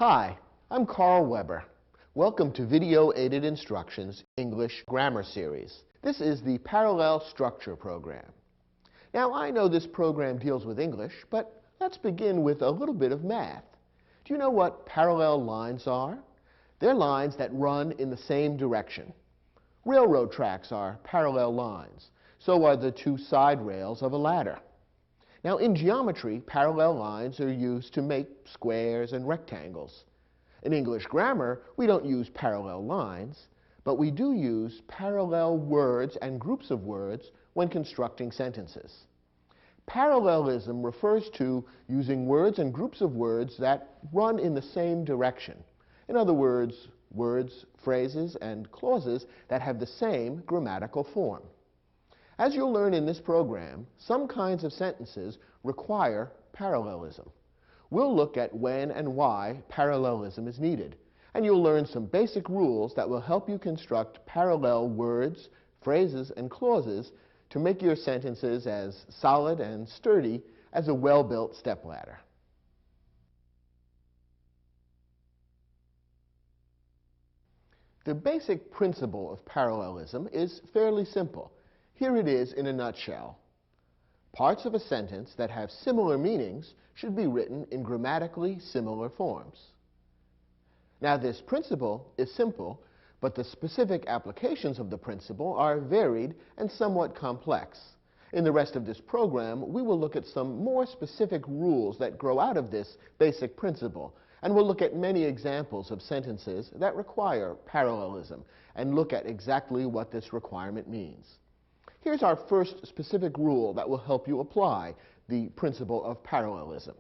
Hi, I'm Carl Weber. Welcome to Video Aided Instructions English Grammar Series. This is the Parallel Structure program. Now, I know this program deals with English, but let's begin with a little bit of math. Do you know what parallel lines are? They're lines that run in the same direction. Railroad tracks are parallel lines. So are the two side rails of a ladder. Now, in geometry, parallel lines are used to make squares and rectangles. In English grammar, we don't use parallel lines, but we do use parallel words and groups of words when constructing sentences. Parallelism refers to using words and groups of words that run in the same direction. In other words, words, phrases, and clauses that have the same grammatical form. As you'll learn in this program, some kinds of sentences require parallelism. We'll look at when and why parallelism is needed, and you'll learn some basic rules that will help you construct parallel words, phrases, and clauses to make your sentences as solid and sturdy as a well-built stepladder. The basic principle of parallelism is fairly simple. Here it is in a nutshell. Parts of a sentence that have similar meanings should be written in grammatically similar forms. Now, this principle is simple, but the specific applications of the principle are varied and somewhat complex. In the rest of this program, we will look at some more specific rules that grow out of this basic principle, and we'll look at many examples of sentences that require parallelism and look at exactly what this requirement means. Here's our first specific rule that will help you apply the principle of parallelism.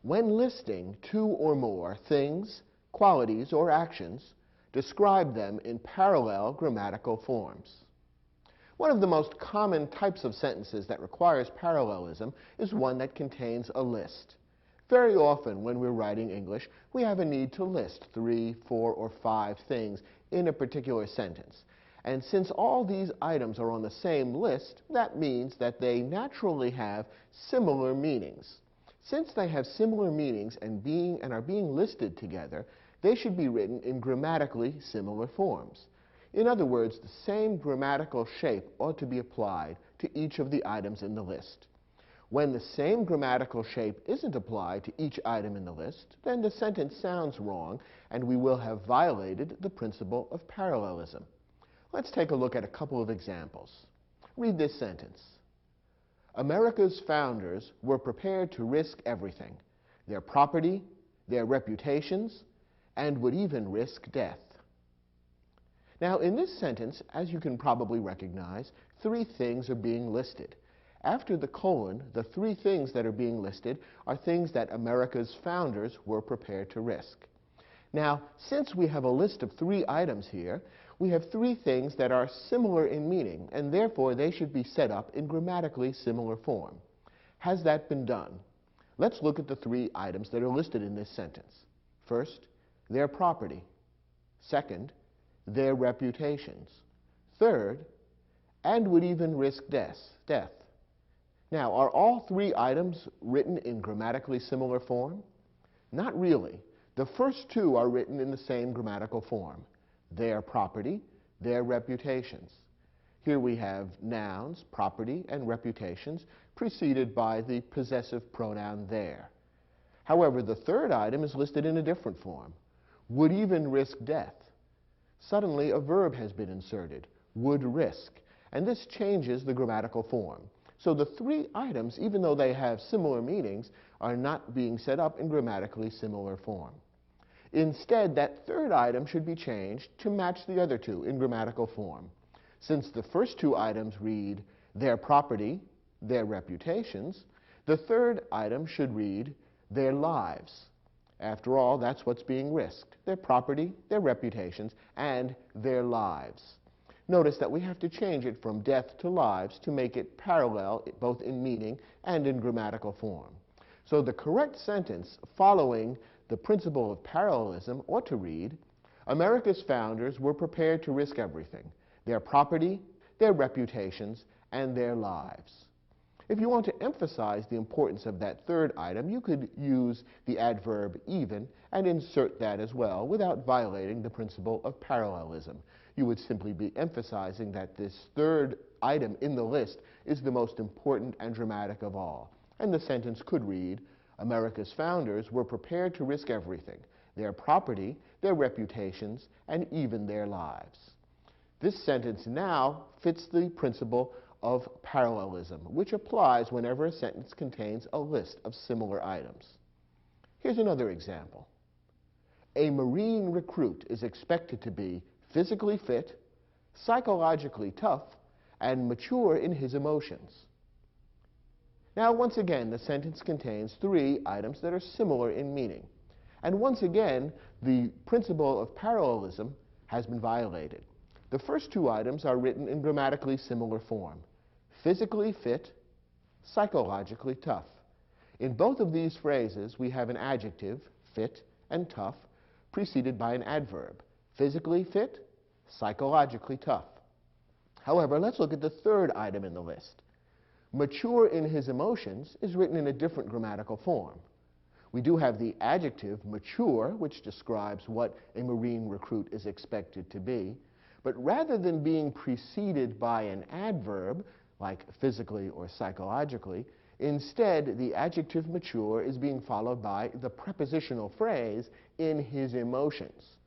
When listing two or more things, qualities, or actions, describe them in parallel grammatical forms. One of the most common types of sentences that requires parallelism is one that contains a list. Very often when we're writing English, we have a need to list 3, 4, or 5 things in a particular sentence. And since all these items are on the same list, that means that they naturally have similar meanings. Since they have similar meanings and are being listed together, they should be written in grammatically similar forms. In other words, the same grammatical shape ought to be applied to each of the items in the list. When the same grammatical shape isn't applied to each item in the list, then the sentence sounds wrong, and we will have violated the principle of parallelism. Let's take a look at a couple of examples. Read this sentence. America's founders were prepared to risk everything, their property, their reputations, and would even risk death. Now, in this sentence, as you can probably recognize, 3 things are being listed. After the colon, the 3 things that are being listed are things that America's founders were prepared to risk. Now, since we have a list of 3 items here, we have 3 things that are similar in meaning, and therefore they should be set up in grammatically similar form. Has that been done? Let's look at the 3 items that are listed in this sentence. First, their property. Second, their reputations. Third, and would even risk death. Now, are all 3 items written in grammatically similar form? Not really. The first 2 are written in the same grammatical form. Their property, their reputations. Here we have nouns, property, and reputations preceded by the possessive pronoun their. However, the third item is listed in a different form. Would even risk death. Suddenly, a verb has been inserted, would risk, and this changes the grammatical form. So the 3 items, even though they have similar meanings, are not being set up in grammatically similar form. Instead, that third item should be changed to match the other 2 in grammatical form. Since the first 2 items read their property, their reputations, the third item should read their lives. After all, that's what's being risked, their property, their reputations, and their lives. Notice that we have to change it from death to lives to make it parallel both in meaning and in grammatical form. So the correct sentence following the principle of parallelism ought to read, America's founders were prepared to risk everything, their property, their reputations, and their lives. If you want to emphasize the importance of that third item, you could use the adverb even and insert that as well without violating the principle of parallelism. You would simply be emphasizing that this third item in the list is the most important and dramatic of all. And the sentence could read, America's founders were prepared to risk everything, their property, their reputations, and even their lives. This sentence now fits the principle of parallelism, which applies whenever a sentence contains a list of similar items. Here's another example. A Marine recruit is expected to be physically fit, psychologically tough, and mature in his emotions. Now, once again, the sentence contains three items that are similar in meaning. And once again, the principle of parallelism has been violated. The first two items are written in grammatically similar form. Physically fit, psychologically tough. In both of these phrases, we have an adjective, fit and tough, preceded by an adverb, physically fit, psychologically tough. However, let's look at the third item in the list. Mature in his emotions is written in a different grammatical form. We do have the adjective mature, which describes what a Marine recruit is expected to be, but rather than being preceded by an adverb, like physically or psychologically, instead the adjective mature is being followed by the prepositional phrase in his emotions.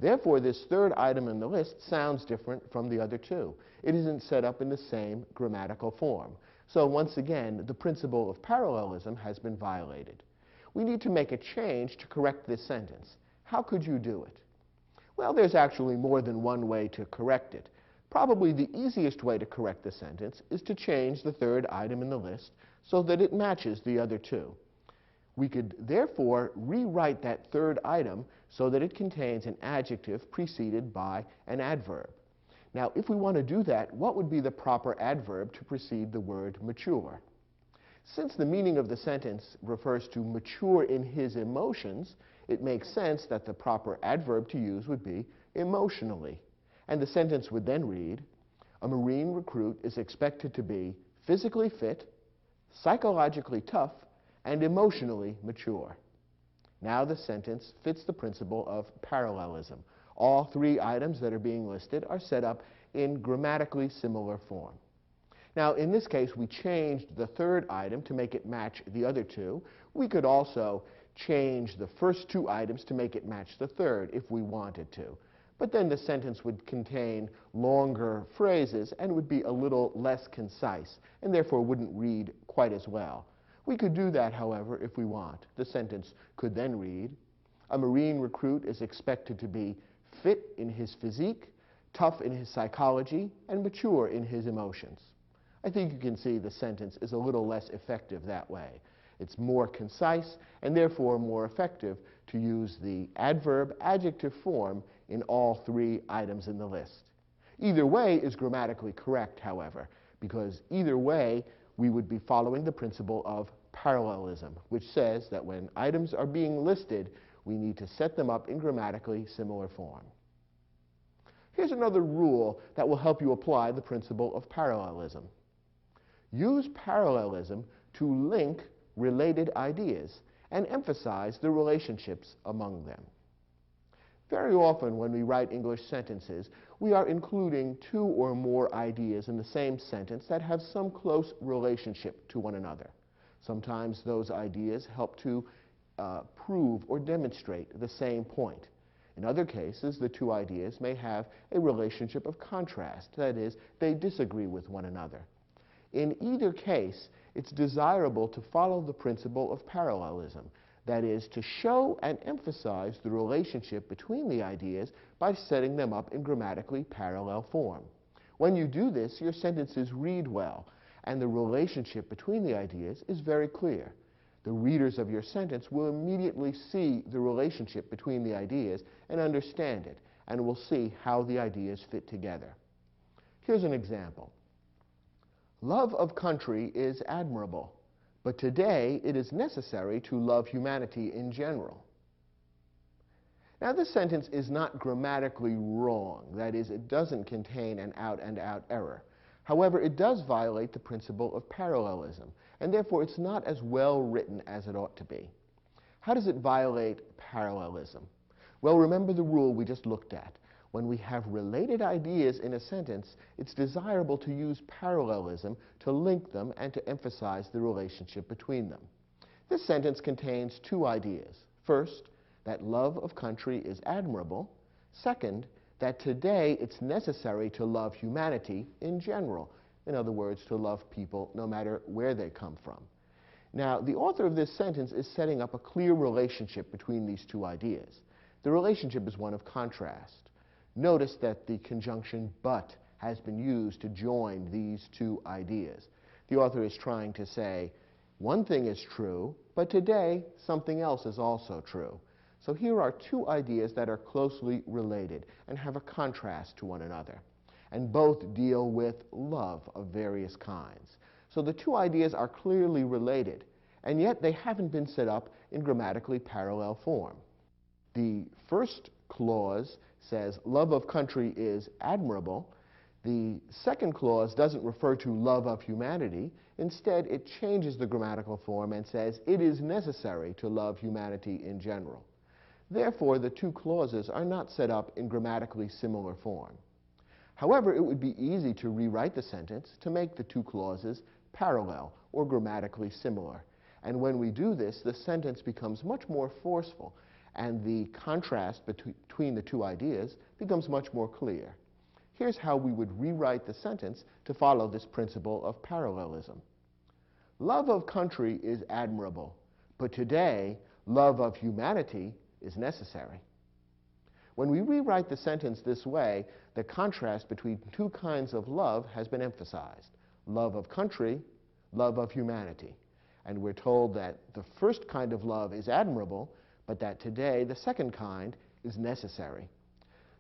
Therefore, this third item in the list sounds different from the other two. It isn't set up in the same grammatical form. So once again, the principle of parallelism has been violated. We need to make a change to correct this sentence. How could you do it? Well, there's actually more than one way to correct it. Probably the easiest way to correct the sentence is to change the third item in the list so that it matches the other two. We could therefore rewrite that third item so that it contains an adjective preceded by an adverb. Now, if we want to do that, what would be the proper adverb to precede the word mature? Since the meaning of the sentence refers to mature in his emotions, it makes sense that the proper adverb to use would be emotionally. And the sentence would then read, a Marine recruit is expected to be physically fit, psychologically tough, and emotionally mature. Now the sentence fits the principle of parallelism. All three items that are being listed are set up in grammatically similar form. Now, in this case, we changed the third item to make it match the other two. We could also change the first two items to make it match the third if we wanted to. But then the sentence would contain longer phrases and would be a little less concise, and therefore wouldn't read quite as well. We could do that, however, if we want. The sentence could then read, a Marine recruit is expected to be fit in his physique, tough in his psychology, and mature in his emotions. I think you can see the sentence is a little less effective that way. It's more concise and therefore more effective to use the adverb-adjective form in all three items in the list. Either way is grammatically correct, however, because either way we would be following the principle of parallelism, which says that when items are being listed, we need to set them up in grammatically similar form. Here's another rule that will help you apply the principle of parallelism. Use parallelism to link related ideas and emphasize the relationships among them. Very often when we write English sentences, we are including two or more ideas in the same sentence that have some close relationship to one another. Sometimes those ideas help to prove or demonstrate the same point. In other cases, the two ideas may have a relationship of contrast, that is, they disagree with one another. In either case, it's desirable to follow the principle of parallelism, that is, to show and emphasize the relationship between the ideas by setting them up in grammatically parallel form. When you do this, your sentences read well, and the relationship between the ideas is very clear. The readers of your sentence will immediately see the relationship between the ideas and understand it, and will see how the ideas fit together. Here's an example. Love of country is admirable, but today it is necessary to love humanity in general. Now, this sentence is not grammatically wrong. That is, it doesn't contain an out-and-out error. However, it does violate the principle of parallelism, and therefore it's not as well written as it ought to be. How does it violate parallelism? Well, remember the rule we just looked at. When we have related ideas in a sentence, it's desirable to use parallelism to link them and to emphasize the relationship between them. This sentence contains two ideas. First, that love of country is admirable. Second, that today it's necessary to love humanity in general. In other words, to love people no matter where they come from. Now, the author of this sentence is setting up a clear relationship between these two ideas. The relationship is one of contrast. Notice that the conjunction but has been used to join these two ideas. The author is trying to say, one thing is true, but today something else is also true. So here are two ideas that are closely related and have a contrast to one another. And both deal with love of various kinds. So the two ideas are clearly related, and yet they haven't been set up in grammatically parallel form. The first clause says love of country is admirable. The second clause doesn't refer to love of humanity. Instead, it changes the grammatical form and says it is necessary to love humanity in general. Therefore, the two clauses are not set up in grammatically similar form. However, it would be easy to rewrite the sentence to make the two clauses parallel or grammatically similar. And when we do this, the sentence becomes much more forceful, and the contrast between the two ideas becomes much more clear. Here's how we would rewrite the sentence to follow this principle of parallelism. Love of country is admirable, but today, love of humanity is necessary. When we rewrite the sentence this way, the contrast between two kinds of love has been emphasized. Love of country, love of humanity. And we're told that the first kind of love is admirable, but that today the second kind is necessary.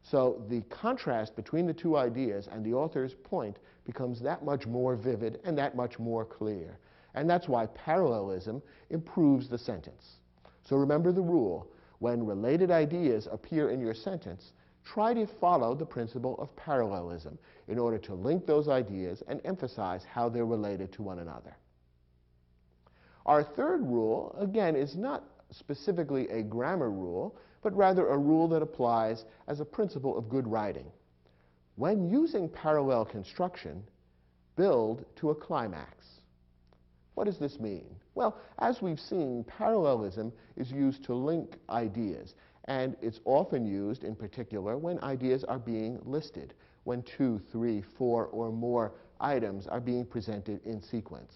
So the contrast between the two ideas and the author's point becomes that much more vivid and that much more clear. And that's why parallelism improves the sentence. So remember the rule. When related ideas appear in your sentence, try to follow the principle of parallelism in order to link those ideas and emphasize how they're related to one another. Our third rule, again, is not specifically a grammar rule, but rather a rule that applies as a principle of good writing. When using parallel construction, build to a climax. What does this mean? Well, as we've seen, parallelism is used to link ideas, and it's often used in particular when ideas are being listed, when 2, 3, 4, or more items are being presented in sequence.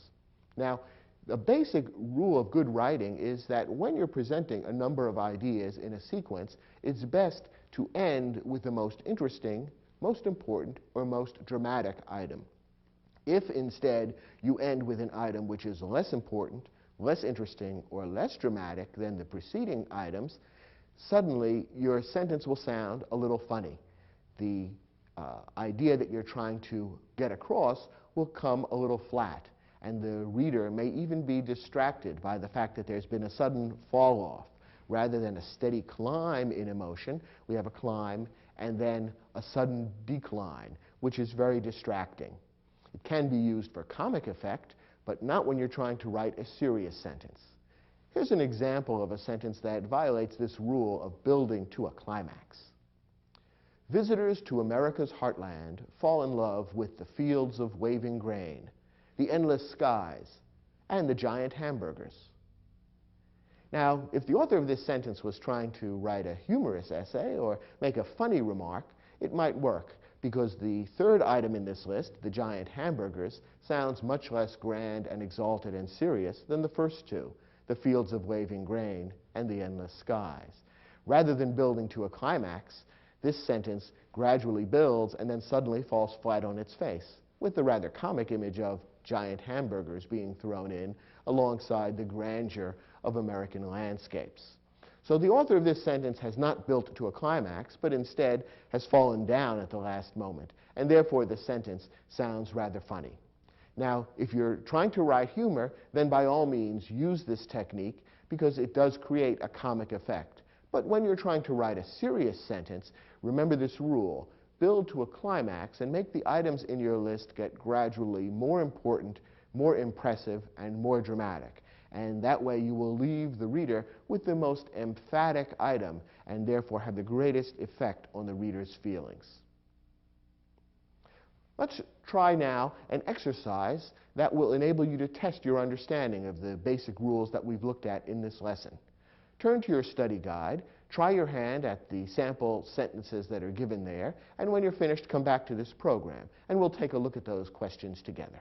Now, the basic rule of good writing is that when you're presenting a number of ideas in a sequence, it's best to end with the most interesting, most important, or most dramatic item. If instead you end with an item which is less important, less interesting, or less dramatic than the preceding items, suddenly your sentence will sound a little funny. The idea that you're trying to get across will come a little flat, and the reader may even be distracted by the fact that there's been a sudden fall off. Rather than a steady climb in emotion, we have a climb and then a sudden decline, which is very distracting. It can be used for comic effect, but not when you're trying to write a serious sentence. Here's an example of a sentence that violates this rule of building to a climax. Visitors to America's heartland fall in love with the fields of waving grain, the endless skies, and the giant hamburgers. Now, if the author of this sentence was trying to write a humorous essay or make a funny remark, it might work, because the third item in this list, the giant hamburgers, sounds much less grand and exalted and serious than the first two, the fields of waving grain and the endless skies. Rather than building to a climax, this sentence gradually builds and then suddenly falls flat on its face, with the rather comic image of giant hamburgers being thrown in alongside the grandeur of American landscapes. So the author of this sentence has not built to a climax, but instead has fallen down at the last moment, and therefore the sentence sounds rather funny. Now, if you're trying to write humor, then by all means use this technique, because it does create a comic effect. But when you're trying to write a serious sentence, remember this rule: build to a climax and make the items in your list get gradually more important, more impressive, and more dramatic. And that way you will leave the reader with the most emphatic item and therefore have the greatest effect on the reader's feelings. Let's try now an exercise that will enable you to test your understanding of the basic rules that we've looked at in this lesson. Turn to your study guide, try your hand at the sample sentences that are given there, and when you're finished, come back to this program, and we'll take a look at those questions together.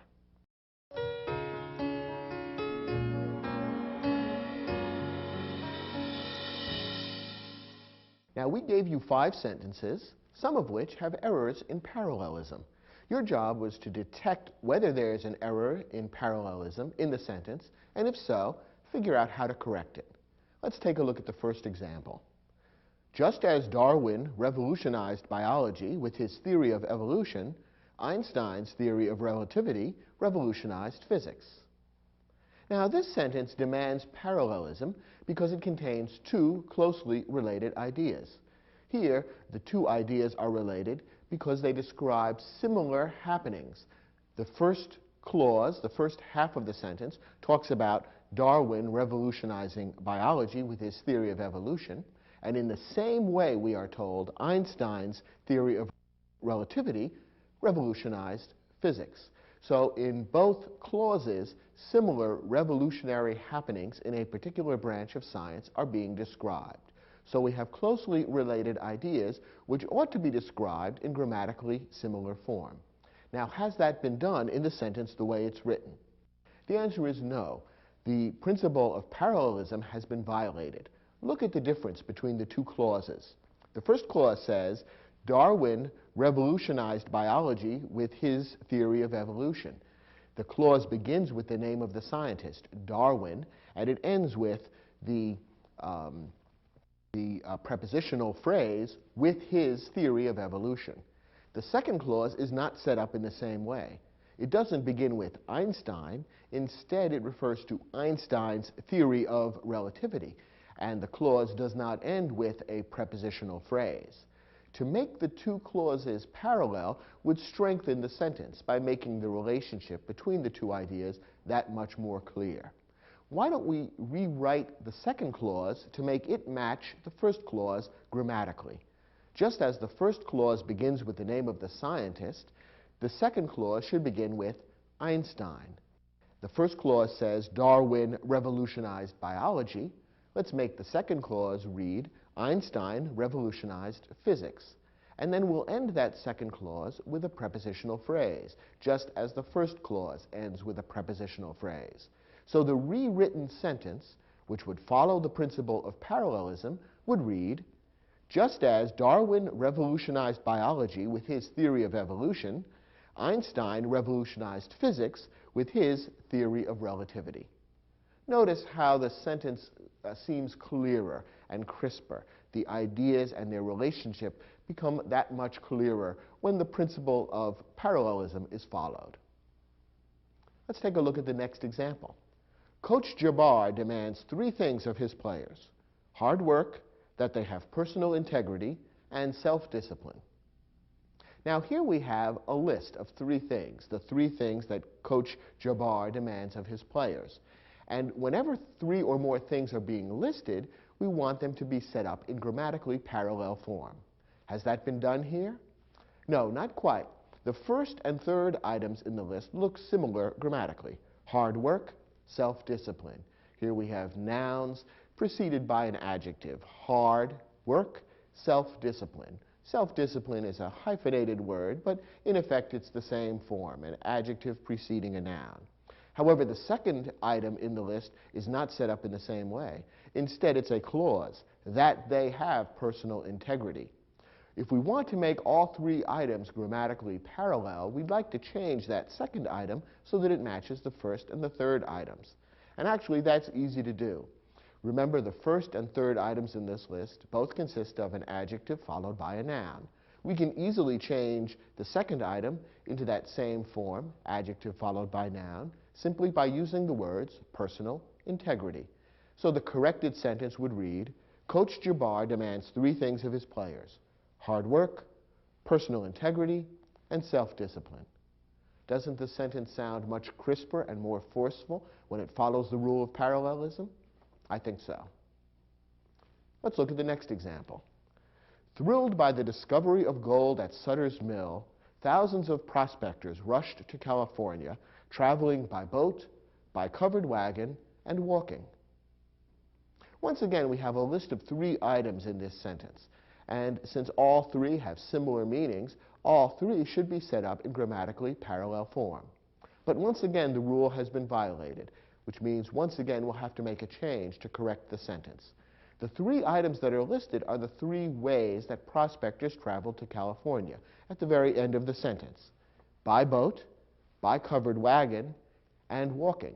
Now, we gave you 5 sentences, some of which have errors in parallelism. Your job was to detect whether there is an error in parallelism in the sentence, and if so, figure out how to correct it. Let's take a look at the first example. Just as Darwin revolutionized biology with his theory of evolution, Einstein's theory of relativity revolutionized physics. Now, this sentence demands parallelism because it contains 2 closely related ideas. Here, the 2 ideas are related because they describe similar happenings. The first clause, the first half of the sentence, talks about Darwin revolutionizing biology with his theory of evolution, and in the same way, we are told, Einstein's theory of relativity revolutionized physics. So in both clauses, similar revolutionary happenings in a particular branch of science are being described. So we have closely related ideas which ought to be described in grammatically similar form. Now, has that been done in the sentence the way it's written? The answer is no. The principle of parallelism has been violated. Look at the difference between the 2 clauses. The first clause says, Darwin revolutionized biology with his theory of evolution. The clause begins with the name of the scientist, Darwin, and it ends with the prepositional phrase, with his theory of evolution. The second clause is not set up in the same way. It doesn't begin with Einstein. Instead, it refers to Einstein's theory of relativity, and the clause does not end with a prepositional phrase. To make the 2 clauses parallel would strengthen the sentence by making the relationship between the 2 ideas that much more clear. Why don't we rewrite the second clause to make it match the first clause grammatically? Just as the first clause begins with the name of the scientist, the second clause should begin with Einstein. The first clause says Darwin revolutionized biology. Let's make the second clause read Einstein revolutionized physics. And then we'll end that second clause with a prepositional phrase, just as the first clause ends with a prepositional phrase. So the rewritten sentence, which would follow the principle of parallelism, would read, just as Darwin revolutionized biology with his theory of evolution, Einstein revolutionized physics with his theory of relativity. Notice how the sentence seems clearer and crisper. The ideas and their relationship become that much clearer when the principle of parallelism is followed. Let's take a look at the next example. Coach Jabbar demands 3 things of his players: hard work, that they have personal integrity, and self-discipline. Now, here we have a list of 3 things, the 3 things that Coach Jabbar demands of his players. And whenever 3 or more things are being listed, we want them to be set up in grammatically parallel form. Has that been done here? No, not quite. The first and third items in the list look similar grammatically: hard work, self-discipline. Here we have nouns preceded by an adjective: hard work, self-discipline. Self-discipline is a hyphenated word, but in effect it's the same form, an adjective preceding a noun. However, the second item in the list is not set up in the same way. Instead, it's a clause, that they have personal integrity. If we want to make all 3 items grammatically parallel, we'd like to change that second item so that it matches the first and the third items. And actually, that's easy to do. Remember, the first and third items in this list both consist of an adjective followed by a noun. We can easily change the second item into that same form, adjective followed by noun, simply by using the words personal integrity. So the corrected sentence would read, Coach Jabbar demands 3 things of his players: hard work, personal integrity, and self-discipline. Doesn't the sentence sound much crisper and more forceful when it follows the rule of parallelism? I think so. Let's look at the next example. Thrilled by the discovery of gold at Sutter's Mill, thousands of prospectors rushed to California, traveling by boat, by covered wagon, and walking. Once again, we have a list of 3 items in this sentence. And since all 3 have similar meanings, all 3 should be set up in grammatically parallel form. But once again, the rule has been violated, which means once again we'll have to make a change to correct the sentence. The 3 items that are listed are the 3 ways that prospectors traveled to California at the very end of the sentence: by boat, by covered wagon, and walking.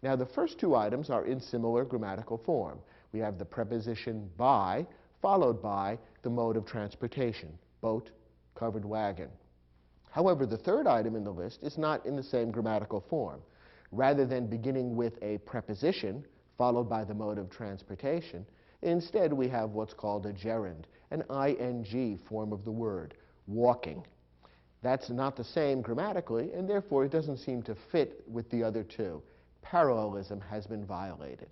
Now, the first 2 items are in similar grammatical form. We have the preposition by, followed by the mode of transportation: boat, covered wagon. However, the 3rd item in the list is not in the same grammatical form. Rather than beginning with a preposition followed by the mode of transportation, instead we have what's called a gerund, an ing form of the word, walking. That's not the same grammatically, and therefore it doesn't seem to fit with the other 2. Parallelism has been violated.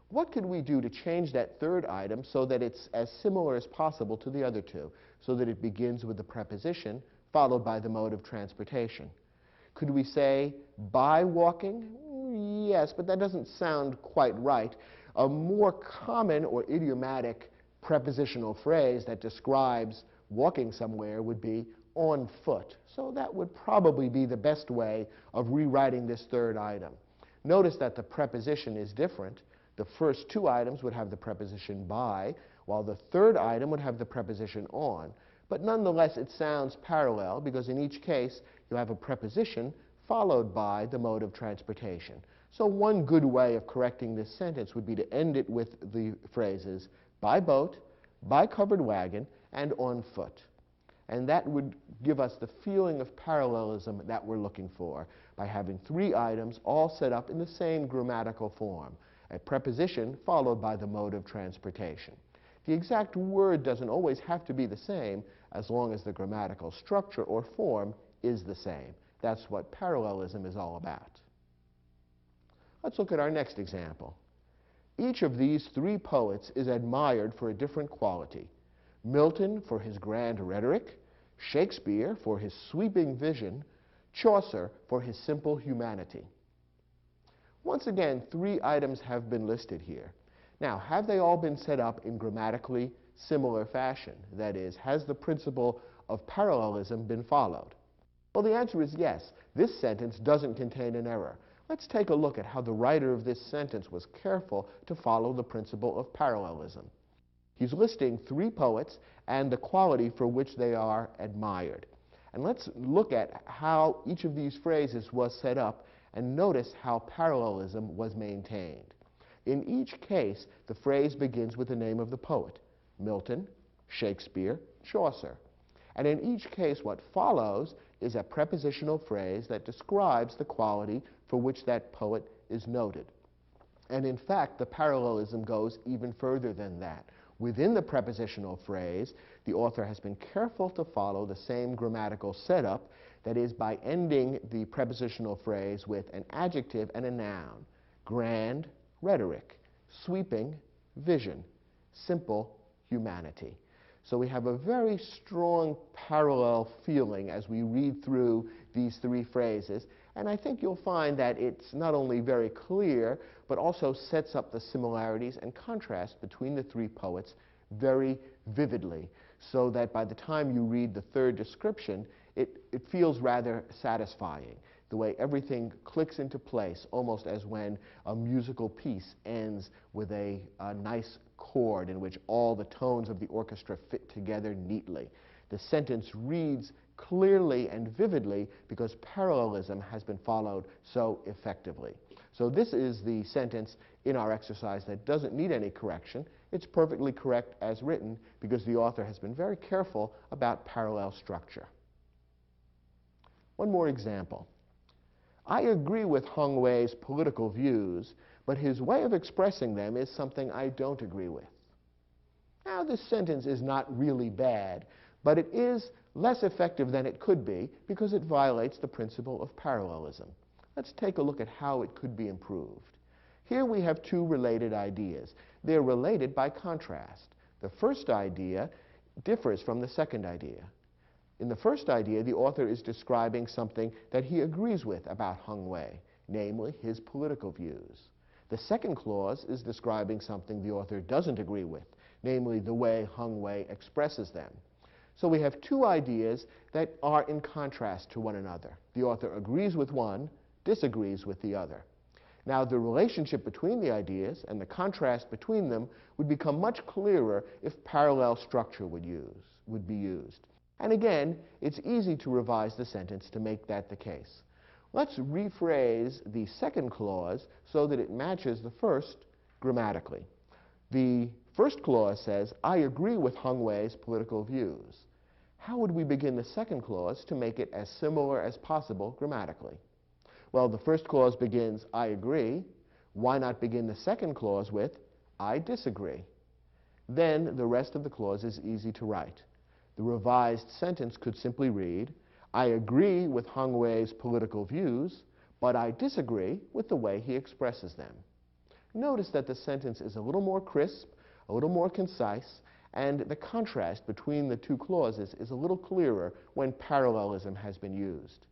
What could we do to change that 3rd item so that it's as similar as possible to the other 2, so that it begins with the preposition followed by the mode of transportation? Could we say by walking? Yes, but that doesn't sound quite right. A more common or idiomatic prepositional phrase that describes walking somewhere would be on foot. So that would probably be the best way of rewriting this 3rd item. Notice that the preposition is different. The first 2 items would have the preposition by, while the 3rd item would have the preposition on. But nonetheless, it sounds parallel because in each case you have a preposition followed by the mode of transportation. So one good way of correcting this sentence would be to end it with the phrases by boat, by covered wagon, and on foot. And that would give us the feeling of parallelism that we're looking for by having 3 items all set up in the same grammatical form: a preposition followed by the mode of transportation. The exact word doesn't always have to be the same as long as the grammatical structure or form is the same. That's what parallelism is all about. Let's look at our next example. Each of these 3 poets is admired for a different quality: Milton for his grand rhetoric, Shakespeare for his sweeping vision, Chaucer for his simple humanity. Once again, 3 items have been listed here. Now, have they all been set up in grammatically similar fashion? That is, has the principle of parallelism been followed? Well, the answer is yes. This sentence doesn't contain an error. Let's take a look at how the writer of this sentence was careful to follow the principle of parallelism. He's listing 3 poets and the quality for which they are admired. And let's look at how each of these phrases was set up and notice how parallelism was maintained. In each case, the phrase begins with the name of the poet: Milton, Shakespeare, Chaucer. And in each case, what follows is a prepositional phrase that describes the quality for which that poet is noted. And in fact, the parallelism goes even further than that. Within the prepositional phrase, the author has been careful to follow the same grammatical setup, that is, by ending the prepositional phrase with an adjective and a noun: grand rhetoric, sweeping vision, simple humanity. So we have a very strong parallel feeling as we read through these 3 phrases, and I think you'll find that it's not only very clear, but also sets up the similarities and contrasts between the 3 poets very vividly, so that by the time you read the 3rd description, it feels rather satisfying, the way everything clicks into place, almost as when a musical piece ends with a nice chord in which all the tones of the orchestra fit together neatly. The sentence reads clearly and vividly because parallelism has been followed so effectively. So this is the sentence in our exercise that doesn't need any correction. It's perfectly correct as written because the author has been very careful about parallel structure. One more example. I agree with Hung Wei's political views, but his way of expressing them is something I don't agree with. Now, this sentence is not really bad, but it is less effective than it could be because it violates the principle of parallelism. Let's take a look at how it could be improved. Here we have two related ideas. They're related by contrast. The first idea differs from the second idea. In the first idea, the author is describing something that he agrees with about Heng Wei, namely his political views. The second clause is describing something the author doesn't agree with, namely the way Heng Wei expresses them. So we have two ideas that are in contrast to one another. The author agrees with one, disagrees with the other. Now, the relationship between the ideas and the contrast between them would become much clearer if parallel structure would be used. And again, it's easy to revise the sentence to make that the case. Let's rephrase the second clause so that it matches the first grammatically. The first clause says, I agree with Heng Wei's political views. How would we begin the second clause to make it as similar as possible grammatically? Well, the first clause begins, I agree. Why not begin the second clause with, I disagree? Then the rest of the clause is easy to write. The revised sentence could simply read, I agree with Heng Wei's political views, but I disagree with the way he expresses them. Notice that the sentence is a little more crisp, a little more concise, and the contrast between the two clauses is a little clearer when parallelism has been used.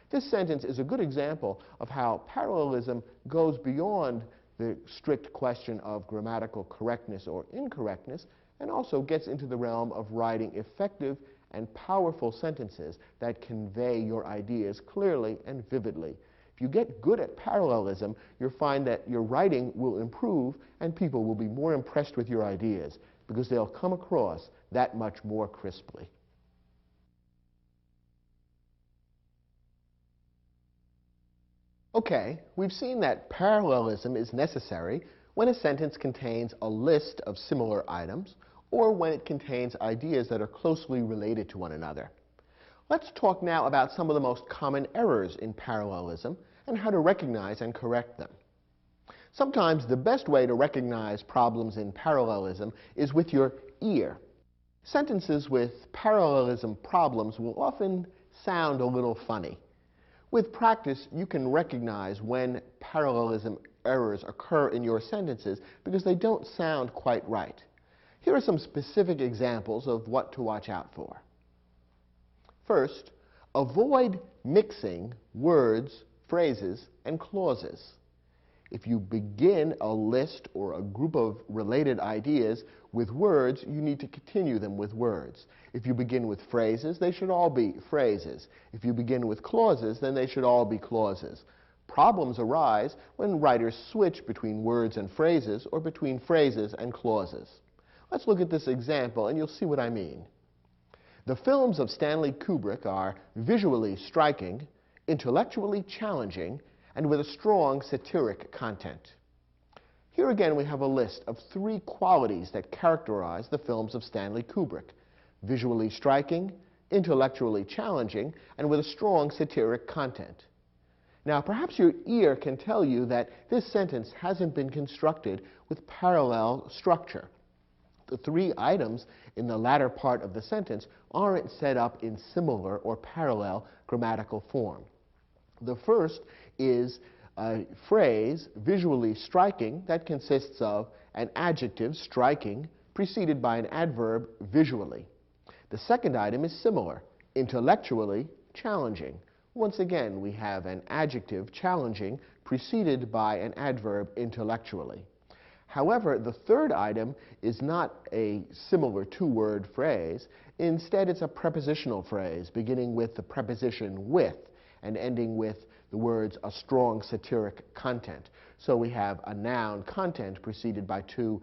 This sentence is a good example of how parallelism goes beyond the strict question of grammatical correctness or incorrectness and also gets into the realm of writing effective and powerful sentences that convey your ideas clearly and vividly. If you get good at parallelism, you'll find that your writing will improve and people will be more impressed with your ideas because they'll come across that much more crisply. Okay, we've seen that parallelism is necessary when a sentence contains a list of similar items or when it contains ideas that are closely related to one another. Let's talk now about some of the most common errors in parallelism and how to recognize and correct them. Sometimes the best way to recognize problems in parallelism is with your ear. Sentences with parallelism problems will often sound a little funny. With practice, you can recognize when parallelism errors occur in your sentences because they don't sound quite right. Here are some specific examples of what to watch out for. First, avoid mixing words, phrases, and clauses. If you begin a list or a group of related ideas with words, you need to continue them with words. If you begin with phrases, they should all be phrases. If you begin with clauses, then they should all be clauses. Problems arise when writers switch between words and phrases or between phrases and clauses. Let's look at this example and you'll see what I mean. The films of Stanley Kubrick are visually striking, intellectually challenging, and with a strong satiric content. Here again we have a list of 3 qualities that characterize the films of Stanley Kubrick: visually striking, intellectually challenging, and with a strong satiric content. Now perhaps your ear can tell you that this sentence hasn't been constructed with parallel structure. The 3 items in the latter part of the sentence aren't set up in similar or parallel grammatical form. The first is a phrase, visually striking, that consists of an adjective, striking, preceded by an adverb, visually. The second item is similar, intellectually challenging. Once again, we have an adjective, challenging, preceded by an adverb, intellectually. However, the third item is not a similar 2-word phrase. Instead, it's a prepositional phrase beginning with the preposition with and ending with the words a strong satiric content. So we have a noun, content, preceded by 2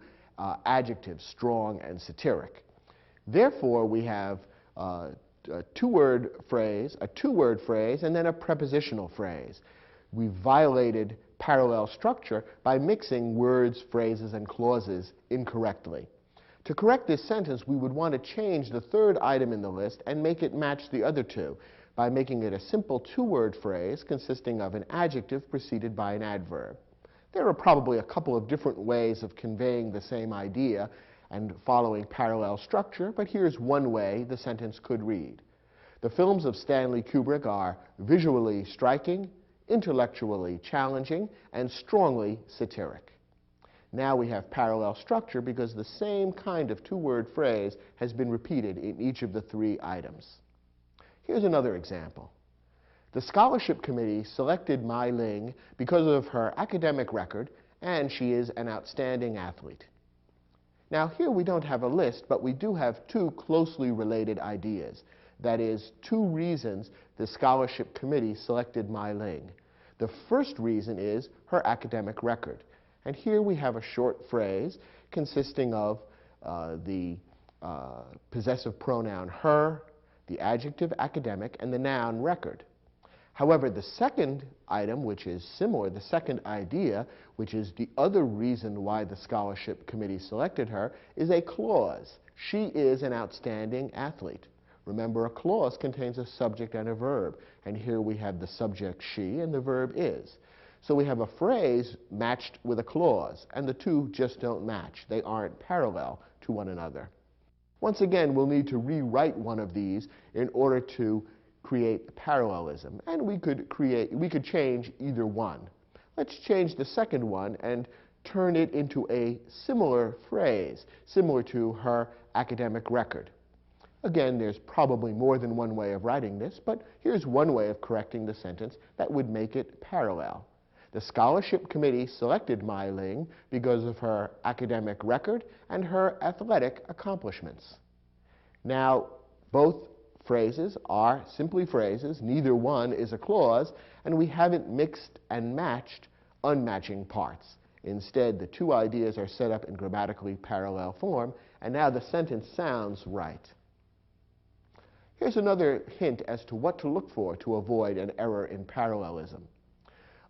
adjectives, strong and satiric. Therefore, we have a 2-word phrase, and then a prepositional phrase. We violated parallel structure by mixing words, phrases, and clauses incorrectly. To correct this sentence, we would want to change the third item in the list and make it match the other 2 by making it a simple 2-word phrase consisting of an adjective preceded by an adverb. There are probably a couple of different ways of conveying the same idea, and following parallel structure, but here's one way the sentence could read. The films of Stanley Kubrick are visually striking, intellectually challenging, and strongly satiric. Now we have parallel structure because the same kind of two-word phrase has been repeated in each of the three items. Here's another example. The scholarship committee selected Mai Ling because of her academic record, and she is an outstanding athlete. Now here we don't have a list, but we do have two closely related ideas. That is, two reasons the scholarship committee selected Mai Ling. The first reason is her academic record. And here we have a short phrase consisting of the possessive pronoun her, the adjective academic, and the noun record. However, the second item, which is similar, the second idea, which is the other reason why the scholarship committee selected her, is a clause. She is an outstanding athlete. Remember, a clause contains a subject and a verb, and here we have the subject she and the verb is. So we have a phrase matched with a clause, and the two just don't match. They aren't parallel to one another. Once again, we'll need to rewrite one of these in order to create parallelism, and we could change either one. Let's change the second one and turn it into a similar phrase, similar to her academic record. Again, there's probably more than one way of writing this, but here's one way of correcting the sentence that would make it parallel. The scholarship committee selected Mai Ling because of her academic record and her athletic accomplishments. Now, both phrases are simply phrases. Neither one is a clause, and we haven't mixed and matched unmatching parts. Instead, the two ideas are set up in grammatically parallel form, and now the sentence sounds right. Here's another hint as to what to look for to avoid an error in parallelism.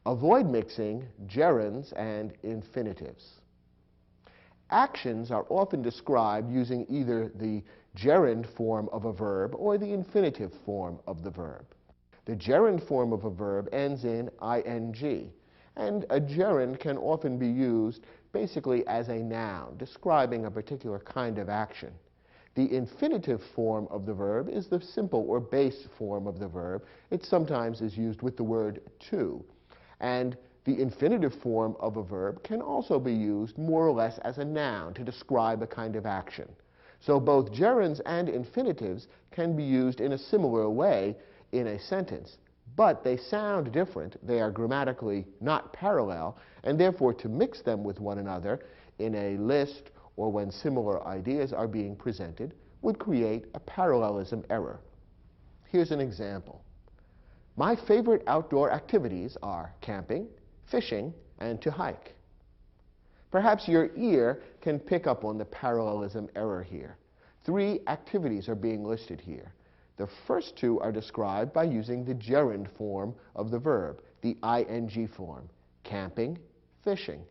Avoid mixing gerunds and infinitives. Actions are often described using either the gerund form of a verb or the infinitive form of the verb. The gerund form of a verb ends in ing, and a gerund can often be used basically as a noun, describing a particular kind of action. The infinitive form of the verb is the simple or base form of the verb. It sometimes is used with the word to. And the infinitive form of a verb can also be used more or less as a noun to describe a kind of action. So both gerunds and infinitives can be used in a similar way in a sentence, but they sound different. They are grammatically not parallel, and therefore to mix them with one another in a list or when similar ideas are being presented would create a parallelism error. Here's an example. My favorite outdoor activities are camping, fishing, and to hike. Perhaps your ear can pick up on the parallelism error here. Three activities are being listed here. The first two are described by using the gerund form of the verb, the ing form, camping, fishing.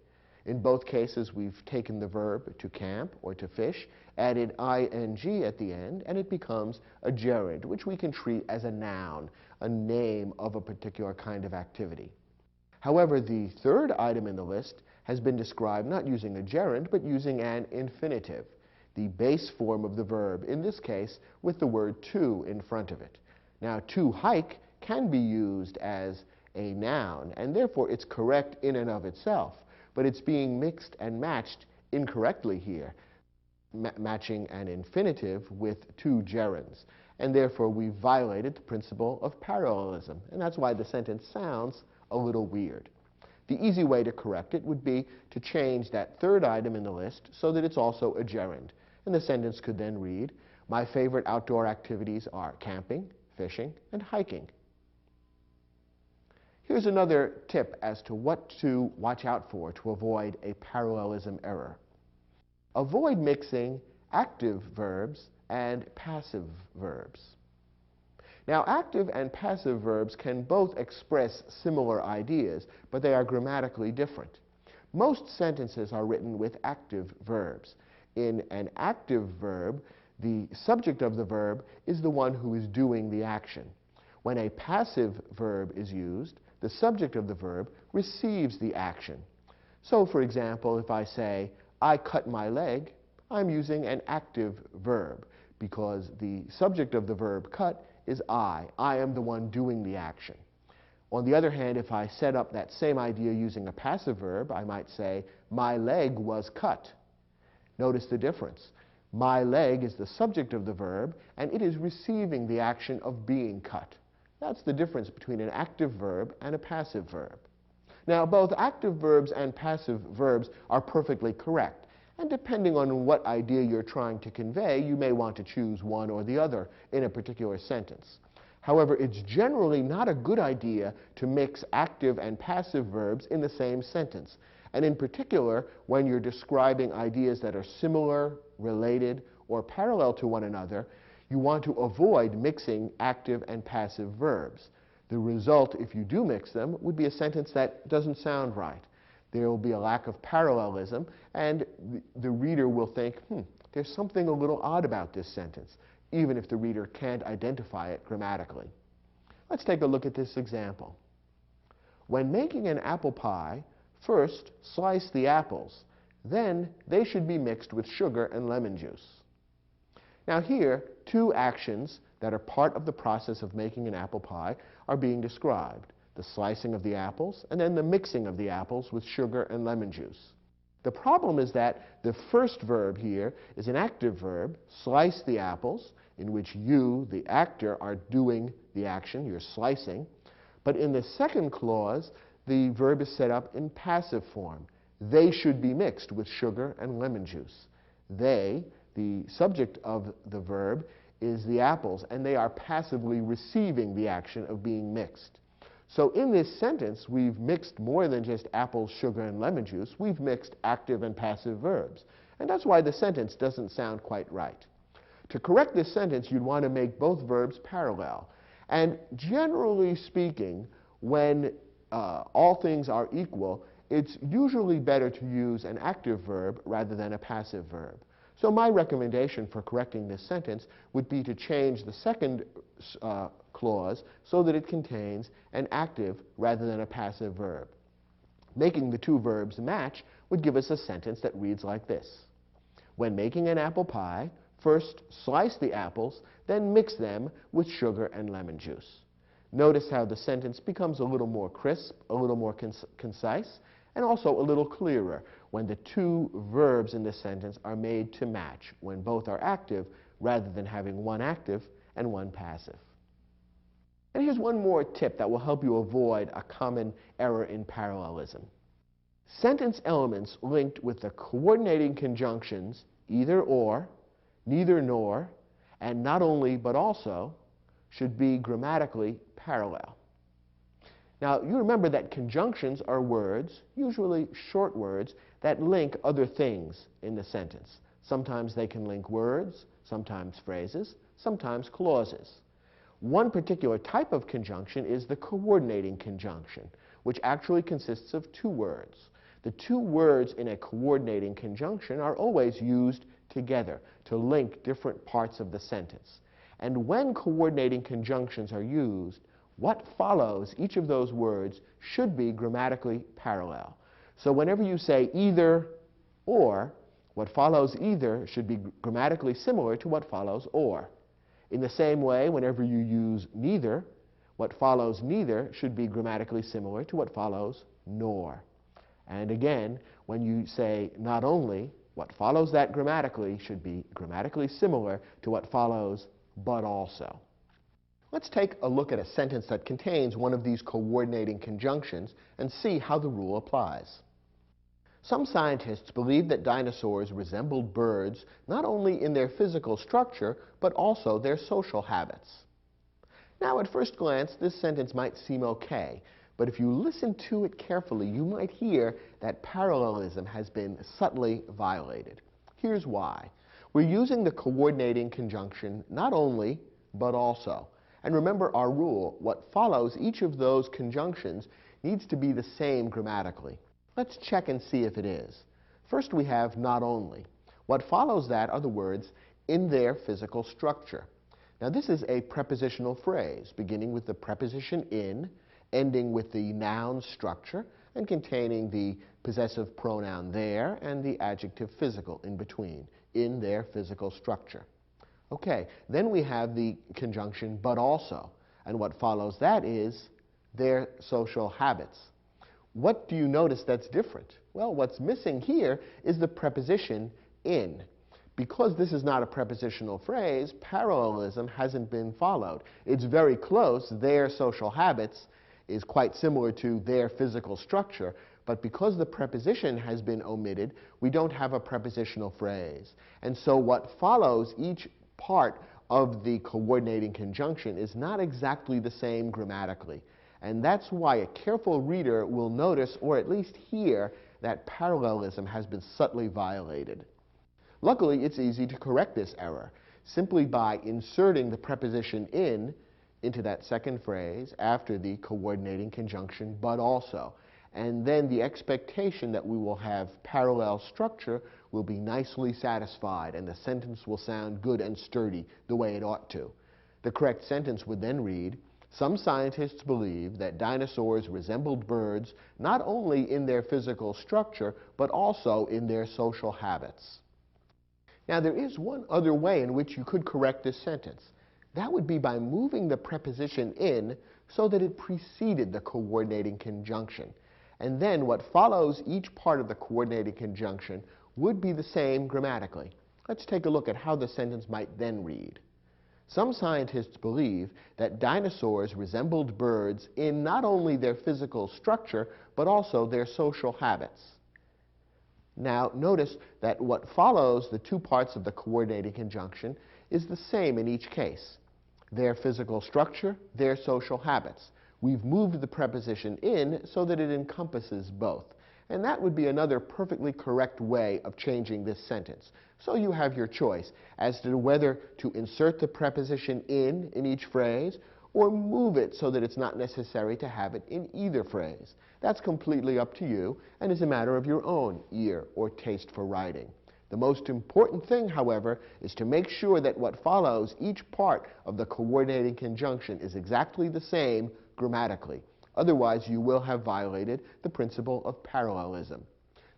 In both cases, we've taken the verb to camp or to fish, added ing at the end, and it becomes a gerund, which we can treat as a noun, a name of a particular kind of activity. However, the third item in the list has been described not using a gerund, but using an infinitive, the base form of the verb, in this case with the word to in front of it. Now, to hike can be used as a noun, and therefore it's correct in and of itself, but it's being mixed and matched incorrectly here, matching an infinitive with two gerunds. And therefore, we've violated the principle of parallelism, and that's why the sentence sounds a little weird. The easy way to correct it would be to change that third item in the list so that it's also a gerund. And the sentence could then read, my favorite outdoor activities are camping, fishing, and hiking. Here's another tip as to what to watch out for to avoid a parallelism error. Avoid mixing active verbs and passive verbs. Now, active and passive verbs can both express similar ideas, but they are grammatically different. Most sentences are written with active verbs. In an active verb, the subject of the verb is the one who is doing the action. When a passive verb is used, the subject of the verb receives the action. So, for example, if I say, I cut my leg, I'm using an active verb because the subject of the verb cut is I. I am the one doing the action. On the other hand, if I set up that same idea using a passive verb, I might say, my leg was cut. Notice the difference. My leg is the subject of the verb, and it is receiving the action of being cut. That's the difference between an active verb and a passive verb. Now, both active verbs and passive verbs are perfectly correct, and depending on what idea you're trying to convey, you may want to choose one or the other in a particular sentence. However, it's generally not a good idea to mix active and passive verbs in the same sentence, and in particular, when you're describing ideas that are similar, related, or parallel to one another, you want to avoid mixing active and passive verbs. The result, if you do mix them, would be a sentence that doesn't sound right. There will be a lack of parallelism, and the reader will think, there's something a little odd about this sentence, even if the reader can't identify it grammatically. Let's take a look at this example. When making an apple pie, first slice the apples, then they should be mixed with sugar and lemon juice. Now here, two actions that are part of the process of making an apple pie are being described: the slicing of the apples and then the mixing of the apples with sugar and lemon juice. The problem is that the first verb here is an active verb, slice the apples, in which you, the actor, are doing the action, you're slicing. But in the second clause, the verb is set up in passive form. They should be mixed with sugar and lemon juice. They, the subject of the verb, is the apples, and they are passively receiving the action of being mixed. So in this sentence, we've mixed more than just apples, sugar, and lemon juice. We've mixed active and passive verbs. And that's why the sentence doesn't sound quite right. To correct this sentence, you'd want to make both verbs parallel. And generally speaking, when all things are equal, it's usually better to use an active verb rather than a passive verb. So my recommendation for correcting this sentence would be to change the second clause so that it contains an active rather than a passive verb. Making the two verbs match would give us a sentence that reads like this: when making an apple pie, first slice the apples, then mix them with sugar and lemon juice. Notice how the sentence becomes a little more crisp, a little more concise, and also a little clearer when the two verbs in the sentence are made to match, when both are active rather than having one active and one passive. And here's one more tip that will help you avoid a common error in parallelism. Sentence elements linked with the coordinating conjunctions either or, neither nor, and not only but also should be grammatically parallel. Now, you remember that conjunctions are words, usually short words, that link other things in the sentence. Sometimes they can link words, sometimes phrases, sometimes clauses. One particular type of conjunction is the coordinating conjunction, which actually consists of two words. The two words in a coordinating conjunction are always used together to link different parts of the sentence. And when coordinating conjunctions are used, what follows each of those words should be grammatically parallel. So whenever you say either or, what follows either should be grammatically similar to what follows or. In the same way, whenever you use neither, what follows neither should be grammatically similar to what follows nor. And again, when you say not only, what follows that grammatically should be grammatically similar to what follows but also. Let's take a look at a sentence that contains one of these coordinating conjunctions and see how the rule applies. Some scientists believe that dinosaurs resembled birds not only in their physical structure, but also their social habits. Now, at first glance, this sentence might seem okay, but if you listen to it carefully, you might hear that parallelism has been subtly violated. Here's why. We're using the coordinating conjunction not only, but also. And remember our rule, what follows each of those conjunctions needs to be the same grammatically. Let's check and see if it is. First we have not only. What follows that are the words in their physical structure. Now this is a prepositional phrase, beginning with the preposition in, ending with the noun structure, and containing the possessive pronoun there and the adjective physical in between, in their physical structure. Okay, then we have the conjunction but also, and what follows that is their social habits. What do you notice that's different? Well, what's missing here is the preposition in. Because this is not a prepositional phrase, parallelism hasn't been followed. It's very close. Their social habits is quite similar to their physical structure, but because the preposition has been omitted, we don't have a prepositional phrase. And so what follows each part of the coordinating conjunction is not exactly the same grammatically. And that's why a careful reader will notice, or at least hear, that parallelism has been subtly violated. Luckily, it's easy to correct this error simply by inserting the preposition in into that second phrase after the coordinating conjunction but also. And then the expectation that we will have parallel structure will be nicely satisfied, and the sentence will sound good and sturdy the way it ought to. The correct sentence would then read, "Some scientists believe that dinosaurs resembled birds not only in their physical structure, but also in their social habits." Now, there is one other way in which you could correct this sentence. That would be by moving the preposition in so that it preceded the coordinating conjunction. And then what follows each part of the coordinating conjunction would be the same grammatically. Let's take a look at how the sentence might then read. Some scientists believe that dinosaurs resembled birds in not only their physical structure, but also their social habits. Now, notice that what follows the two parts of the coordinating conjunction is the same in each case. Their physical structure, their social habits. We've moved the preposition in so that it encompasses both. And that would be another perfectly correct way of changing this sentence. So you have your choice as to whether to insert the preposition in each phrase or move it so that it's not necessary to have it in either phrase. That's completely up to you and is a matter of your own ear or taste for writing. The most important thing, however, is to make sure that what follows each part of the coordinating conjunction is exactly the same grammatically. Otherwise, you will have violated the principle of parallelism.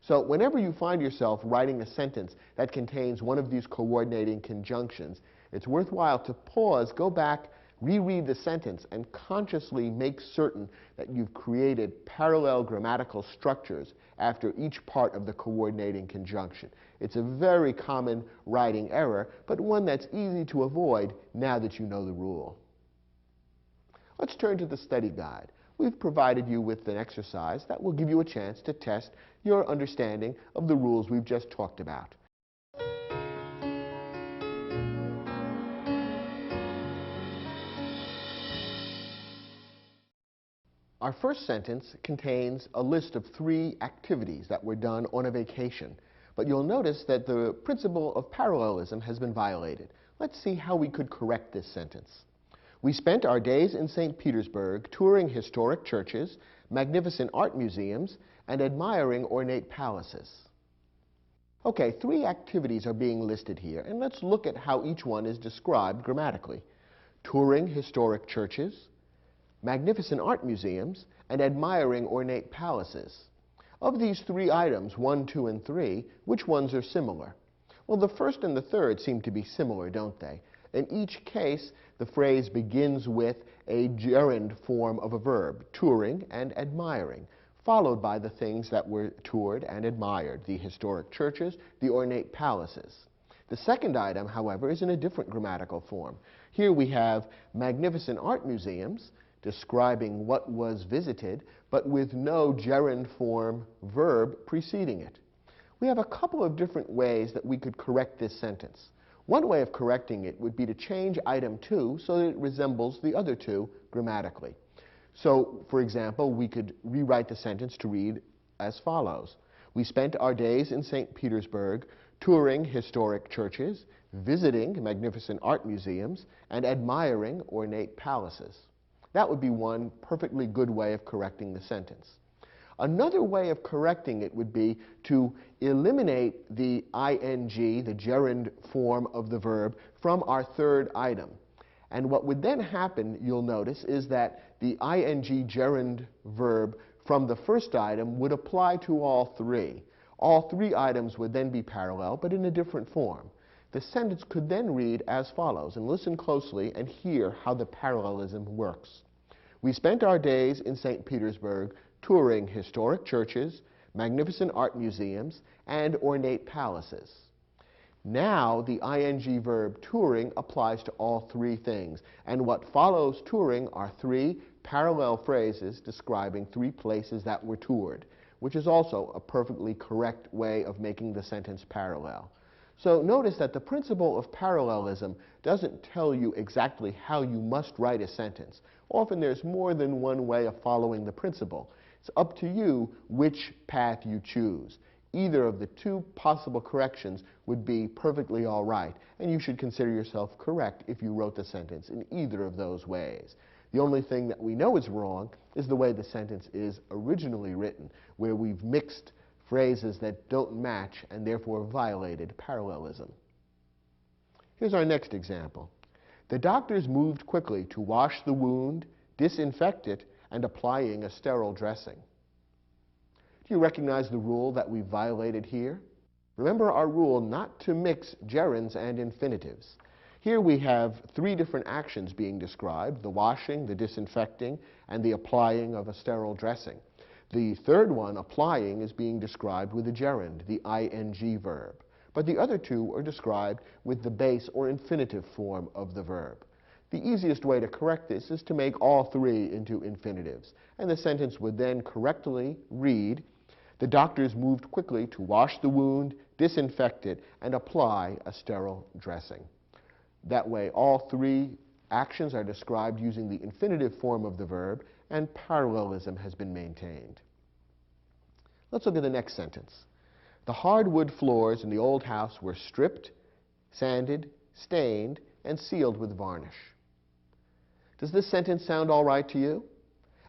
So whenever you find yourself writing a sentence that contains one of these coordinating conjunctions, it's worthwhile to pause, go back, reread the sentence, and consciously make certain that you've created parallel grammatical structures after each part of the coordinating conjunction. It's a very common writing error, but one that's easy to avoid now that you know the rule. Let's turn to the study guide. We've provided you with an exercise that will give you a chance to test your understanding of the rules we've just talked about. Our first sentence contains a list of 3 activities that were done on a vacation, but you'll notice that the principle of parallelism has been violated. Let's see how we could correct this sentence. We spent our days in St. Petersburg touring historic churches, magnificent art museums, and admiring ornate palaces. Okay, 3 activities are being listed here, and let's look at how each one is described grammatically. Touring historic churches, magnificent art museums, and admiring ornate palaces. Of these 3 items, 1, 2, and 3, which ones are similar? Well, the first and the third seem to be similar, don't they? In each case, the phrase begins with a gerund form of a verb, touring and admiring, followed by the things that were toured and admired, the historic churches, the ornate palaces. The second item, however, is in a different grammatical form. Here we have magnificent art museums, describing what was visited, but with no gerund form verb preceding it. We have a couple of different ways that we could correct this sentence. One way of correcting it would be to change item 2 so that it resembles the other 2 grammatically. So, for example, we could rewrite the sentence to read as follows. We spent our days in St. Petersburg touring historic churches, visiting magnificent art museums, and admiring ornate palaces. That would be one perfectly good way of correcting the sentence. Another way of correcting it would be to eliminate the ing, the gerund form of the verb, from our third item. And what would then happen, you'll notice, is that the ing gerund verb from the first item would apply to all three. All three items would then be parallel, but in a different form. The sentence could then read as follows, and listen closely and hear how the parallelism works. We spent our days in St. Petersburg touring historic churches, magnificent art museums, and ornate palaces. Now the ing verb touring applies to all three things, and what follows touring are three parallel phrases describing three places that were toured, which is also a perfectly correct way of making the sentence parallel. So notice that the principle of parallelism doesn't tell you exactly how you must write a sentence. Often there's more than one way of following the principle. It's up to you which path you choose. Either of the two possible corrections would be perfectly all right, and you should consider yourself correct if you wrote the sentence in either of those ways. The only thing that we know is wrong is the way the sentence is originally written, where we've mixed phrases that don't match and therefore violated parallelism. Here's our next example. The doctors moved quickly to wash the wound, disinfect it, and applying a sterile dressing. Do you recognize the rule that we violated here? Remember our rule not to mix gerunds and infinitives. Here we have three different actions being described: the washing, the disinfecting, and the applying of a sterile dressing. The third one, applying, is being described with a gerund, the ing verb. But the other two are described with the base or infinitive form of the verb. The easiest way to correct this is to make all three into infinitives, and the sentence would then correctly read, the doctors moved quickly to wash the wound, disinfect it, and apply a sterile dressing. That way, all three actions are described using the infinitive form of the verb, and parallelism has been maintained. Let's look at the next sentence. The hardwood floors in the old house were stripped, sanded, stained, and sealed with varnish. Does this sentence sound all right to you?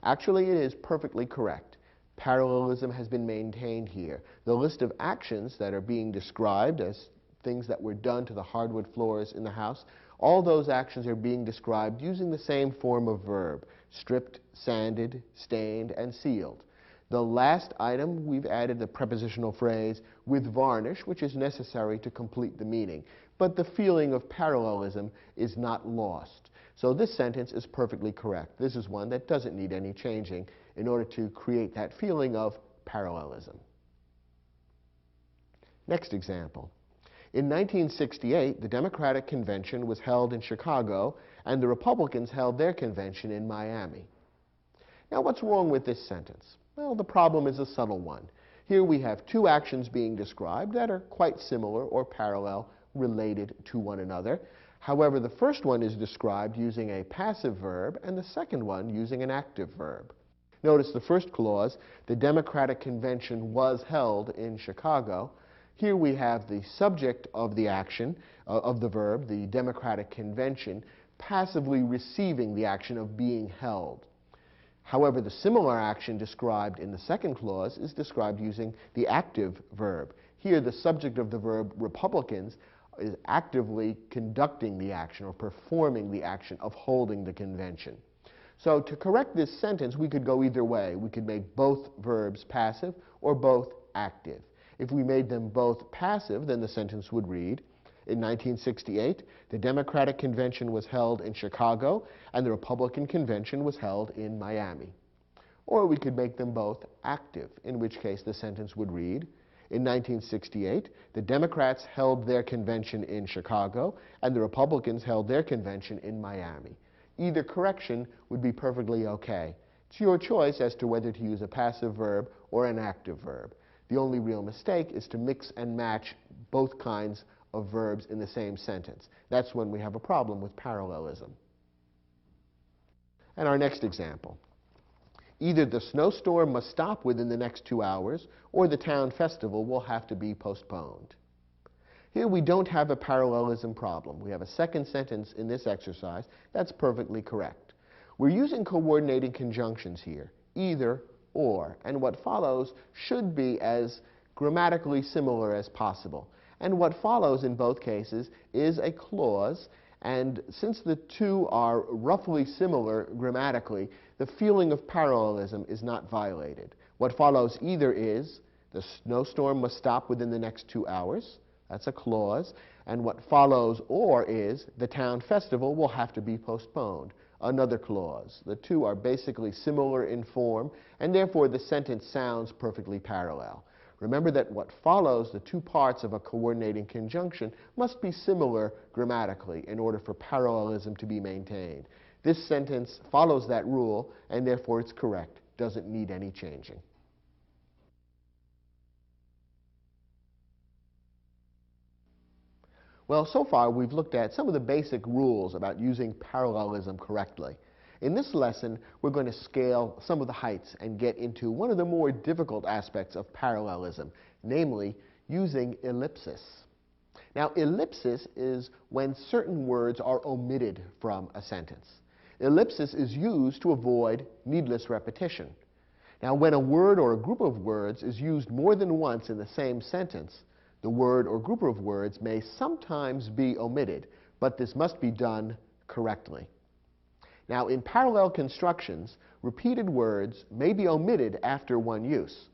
Actually, it is perfectly correct. Parallelism has been maintained here. The list of actions that are being described as things that were done to the hardwood floors in the house, all those actions are being described using the same form of verb: stripped, sanded, stained, and sealed. The last item, we've added the prepositional phrase with varnish, which is necessary to complete the meaning. But the feeling of parallelism is not lost. So this sentence is perfectly correct. This is one that doesn't need any changing in order to create that feeling of parallelism. Next example. In 1968, the Democratic Convention was held in Chicago, and the Republicans held their convention in Miami. Now, what's wrong with this sentence? Well, the problem is a subtle one. Here we have two actions being described that are quite similar or parallel, related to one another. However, the first one is described using a passive verb, and the second one using an active verb. Notice the first clause, the Democratic Convention was held in Chicago. Here we have the subject of the action, of the verb, the Democratic Convention, passively receiving the action of being held. However, the similar action described in the second clause is described using the active verb. Here, the subject of the verb, Republicans, is actively conducting the action or performing the action of holding the convention. So to correct this sentence, we could go either way. We could make both verbs passive or both active. If we made them both passive, then the sentence would read, in 1968, the Democratic Convention was held in Chicago, and the Republican Convention was held in Miami. Or we could make them both active, in which case the sentence would read, in 1968, the Democrats held their convention in Chicago, and the Republicans held their convention in Miami. Either correction would be perfectly okay. It's your choice as to whether to use a passive verb or an active verb. The only real mistake is to mix and match both kinds of verbs in the same sentence. That's when we have a problem with parallelism. And our next example. Either the snowstorm must stop within the next 2 hours, or the town festival will have to be postponed. Here we don't have a parallelism problem. We have a second sentence in this exercise that's perfectly correct. We're using coordinating conjunctions here, either or, and what follows should be as grammatically similar as possible. And what follows in both cases is a clause, And since the two are roughly similar grammatically, the feeling of parallelism is not violated. What follows either is the snowstorm must stop within the next 2 hours. That's a clause. And what follows or is the town festival will have to be postponed. Another clause. The two are basically similar in form, and therefore the sentence sounds perfectly parallel. Remember that what follows, the two parts of a coordinating conjunction, must be similar grammatically in order for parallelism to be maintained. This sentence follows that rule, and therefore it's correct, doesn't need any changing. Well, so far we've looked at some of the basic rules about using parallelism correctly. In this lesson, we're going to scale some of the heights and get into one of the more difficult aspects of parallelism, namely using ellipsis. Now, ellipsis is when certain words are omitted from a sentence. Ellipsis is used to avoid needless repetition. Now, when a word or a group of words is used more than once in the same sentence, the word or group of words may sometimes be omitted, but this must be done correctly. Now, in parallel constructions, repeated words may be omitted after one use,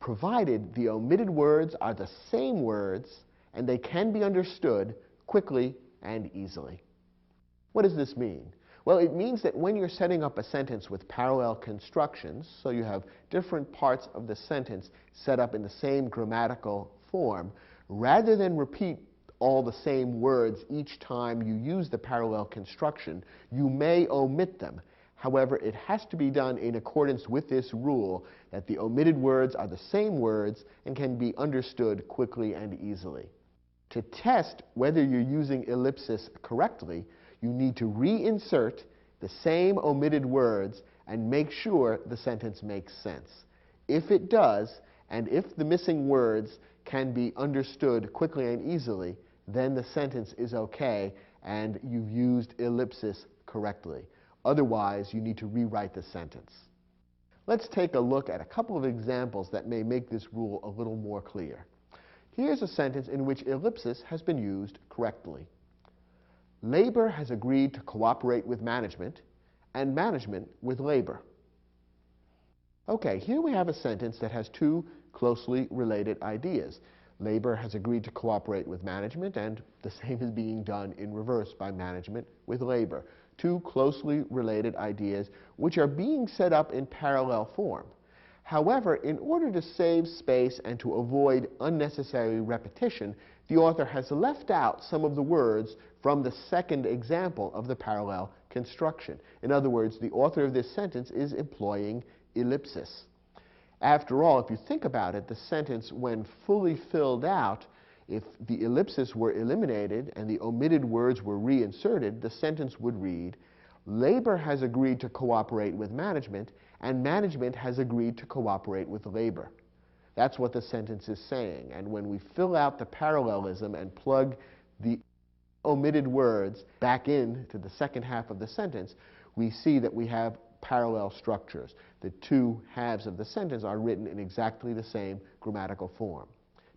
provided the omitted words are the same words and they can be understood quickly and easily. What does this mean? Well, it means that when you're setting up a sentence with parallel constructions, so you have different parts of the sentence set up in the same grammatical form, rather than repeat all the same words each time you use the parallel construction, you may omit them. However, it has to be done in accordance with this rule that the omitted words are the same words and can be understood quickly and easily. To test whether you're using ellipsis correctly, you need to reinsert the same omitted words and make sure the sentence makes sense. If it does, and if the missing words can be understood quickly and easily, then the sentence is okay and you've used ellipsis correctly. Otherwise, you need to rewrite the sentence. Let's take a look at a couple of examples that may make this rule a little more clear. Here's a sentence in which ellipsis has been used correctly. Labor has agreed to cooperate with management, and management with labor. Okay, here we have a sentence that has two closely related ideas. Labor has agreed to cooperate with management, and the same is being done in reverse by management with labor. Two closely related ideas which are being set up in parallel form. However, in order to save space and to avoid unnecessary repetition, the author has left out some of the words from the second example of the parallel construction. In other words, the author of this sentence is employing ellipsis. After all, if you think about it, the sentence, when fully filled out, if the ellipsis were eliminated and the omitted words were reinserted, the sentence would read, labor has agreed to cooperate with management, and management has agreed to cooperate with labor. That's what the sentence is saying. And when we fill out the parallelism and plug the omitted words back into the second half of the sentence, we see that we have parallel structures. The two halves of the sentence are written in exactly the same grammatical form.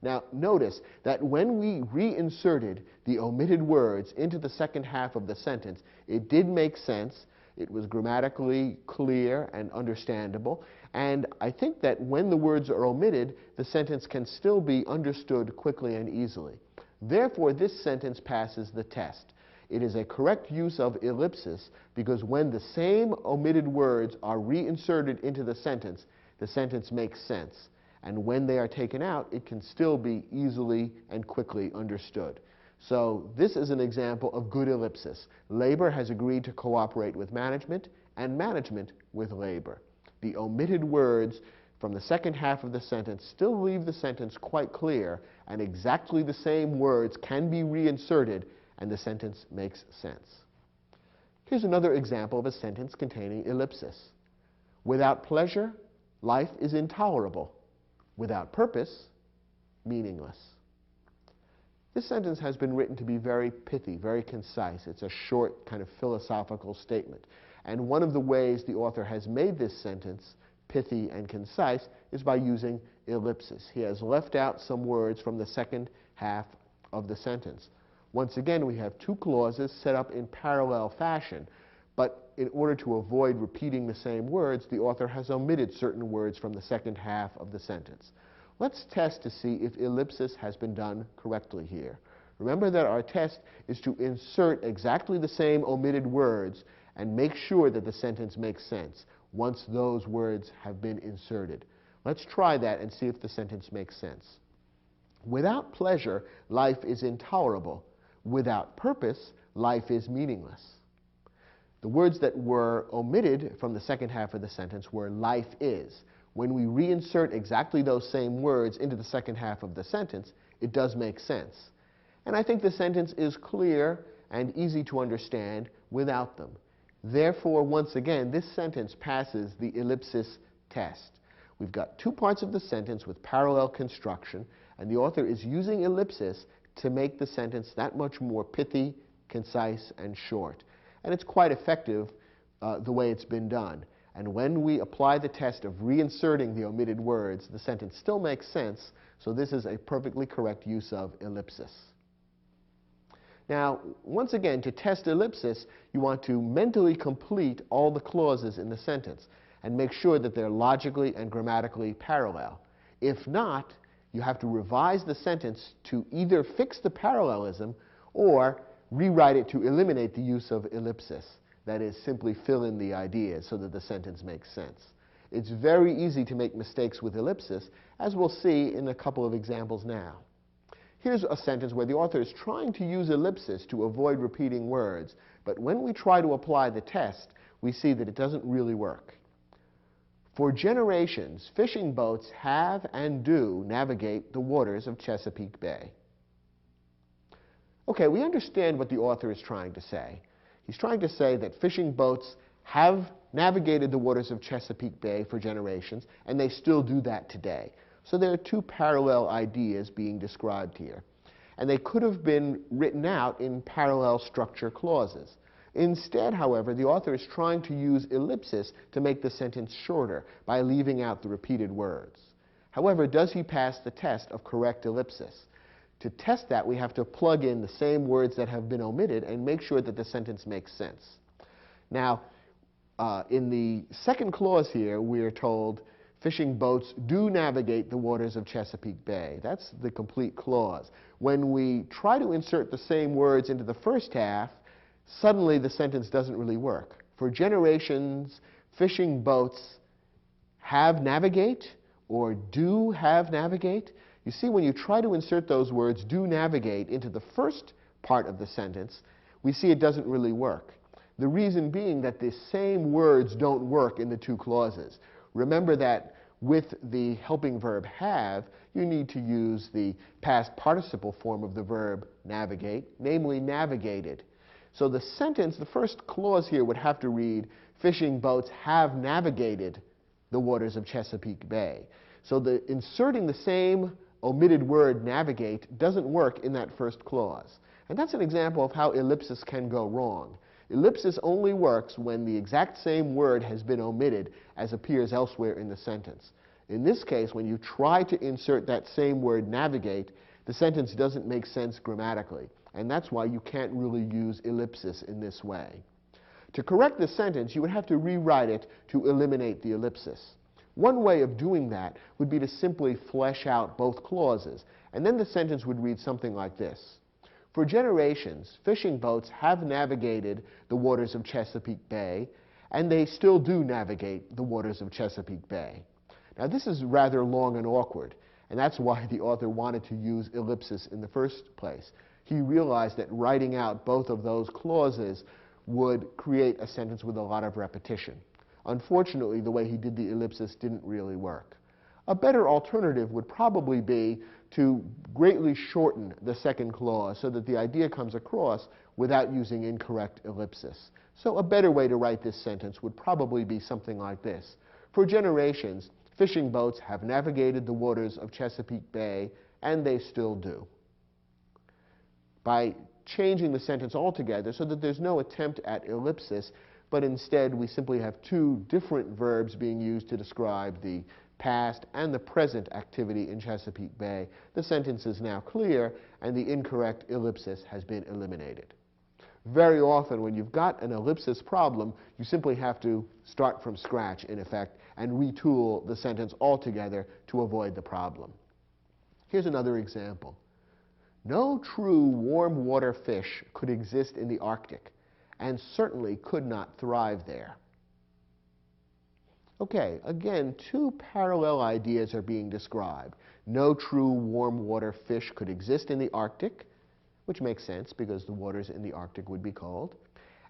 Now, notice that when we reinserted the omitted words into the second half of the sentence, it did make sense. It was grammatically clear and understandable. And I think that when the words are omitted, the sentence can still be understood quickly and easily. Therefore, this sentence passes the test. It is a correct use of ellipsis because when the same omitted words are reinserted into the sentence makes sense. And when they are taken out, it can still be easily and quickly understood. So this is an example of good ellipsis. Labor has agreed to cooperate with management, and management with labor. The omitted words from the second half of the sentence still leave the sentence quite clear, and exactly the same words can be reinserted, and the sentence makes sense. Here's another example of a sentence containing ellipsis. Without pleasure, life is intolerable. Without purpose, meaningless. This sentence has been written to be very pithy, very concise. It's a short, kind of philosophical statement. And one of the ways the author has made this sentence pithy and concise is by using ellipsis. He has left out some words from the second half of the sentence. Once again, we have two clauses set up in parallel fashion, but in order to avoid repeating the same words, the author has omitted certain words from the second half of the sentence. Let's test to see if ellipsis has been done correctly here. Remember that our test is to insert exactly the same omitted words and make sure that the sentence makes sense once those words have been inserted. Let's try that and see if the sentence makes sense. Without pleasure, life is intolerable. Without purpose, life is meaningless. The words that were omitted from the second half of the sentence were life is. When we reinsert exactly those same words into the second half of the sentence, it does make sense. And I think the sentence is clear and easy to understand without them. Therefore, once again, this sentence passes the ellipsis test. We've got two parts of the sentence with parallel construction, and the author is using ellipsis to make the sentence that much more pithy, concise, and short. And it's quite effective the way it's been done. And when we apply the test of reinserting the omitted words, the sentence still makes sense, so this is a perfectly correct use of ellipsis. Now, once again, to test ellipsis, you want to mentally complete all the clauses in the sentence and make sure that they're logically and grammatically parallel. If not, you have to revise the sentence to either fix the parallelism or rewrite it to eliminate the use of ellipsis. That is, simply fill in the ideas so that the sentence makes sense. It's very easy to make mistakes with ellipsis, as we'll see in a couple of examples now. Here's a sentence where the author is trying to use ellipsis to avoid repeating words, but when we try to apply the test, we see that it doesn't really work. For generations, fishing boats have and do navigate the waters of Chesapeake Bay. Okay, we understand what the author is trying to say. He's trying to say that fishing boats have navigated the waters of Chesapeake Bay for generations, and they still do that today. So there are two parallel ideas being described here. And they could have been written out in parallel structure clauses. Instead, however, the author is trying to use ellipsis to make the sentence shorter by leaving out the repeated words. However, does he pass the test of correct ellipsis? To test that, we have to plug in the same words that have been omitted and make sure that the sentence makes sense. Now, in the second clause here, we are told fishing boats do navigate the waters of Chesapeake Bay. That's the complete clause. When we try to insert the same words into the first half, suddenly the sentence doesn't really work. For generations, fishing boats have navigate or do have navigate. You see, when you try to insert those words, do navigate, into the first part of the sentence, we see it doesn't really work. The reason being that the same words don't work in the two clauses. Remember that with the helping verb have, you need to use the past participle form of the verb navigate, namely navigated. So the sentence, the first clause here would have to read, fishing boats have navigated the waters of Chesapeake Bay. So inserting the same omitted word navigate doesn't work in that first clause. And that's an example of how ellipsis can go wrong. Ellipsis only works when the exact same word has been omitted as appears elsewhere in the sentence. In this case, when you try to insert that same word navigate, the sentence doesn't make sense grammatically. And that's why you can't really use ellipsis in this way. To correct the sentence, you would have to rewrite it to eliminate the ellipsis. One way of doing that would be to simply flesh out both clauses, and then the sentence would read something like this. For generations, fishing boats have navigated the waters of Chesapeake Bay, and they still do navigate the waters of Chesapeake Bay. Now, this is rather long and awkward, and that's why the author wanted to use ellipsis in the first place. He realized that writing out both of those clauses would create a sentence with a lot of repetition. Unfortunately, the way he did the ellipsis didn't really work. A better alternative would probably be to greatly shorten the second clause so that the idea comes across without using incorrect ellipsis. So a better way to write this sentence would probably be something like this. For generations, fishing boats have navigated the waters of Chesapeake Bay, and they still do. By changing the sentence altogether so that there's no attempt at ellipsis, but instead we simply have two different verbs being used to describe the past, and the present activity in Chesapeake Bay, the sentence is now clear and the incorrect ellipsis has been eliminated. Very often when you've got an ellipsis problem, you simply have to start from scratch, in effect, and retool the sentence altogether to avoid the problem. Here's another example. No true warm water fish could exist in the Arctic, and certainly could not thrive there. Okay, again, two parallel ideas are being described. No true warm water fish could exist in the Arctic, which makes sense because the waters in the Arctic would be cold.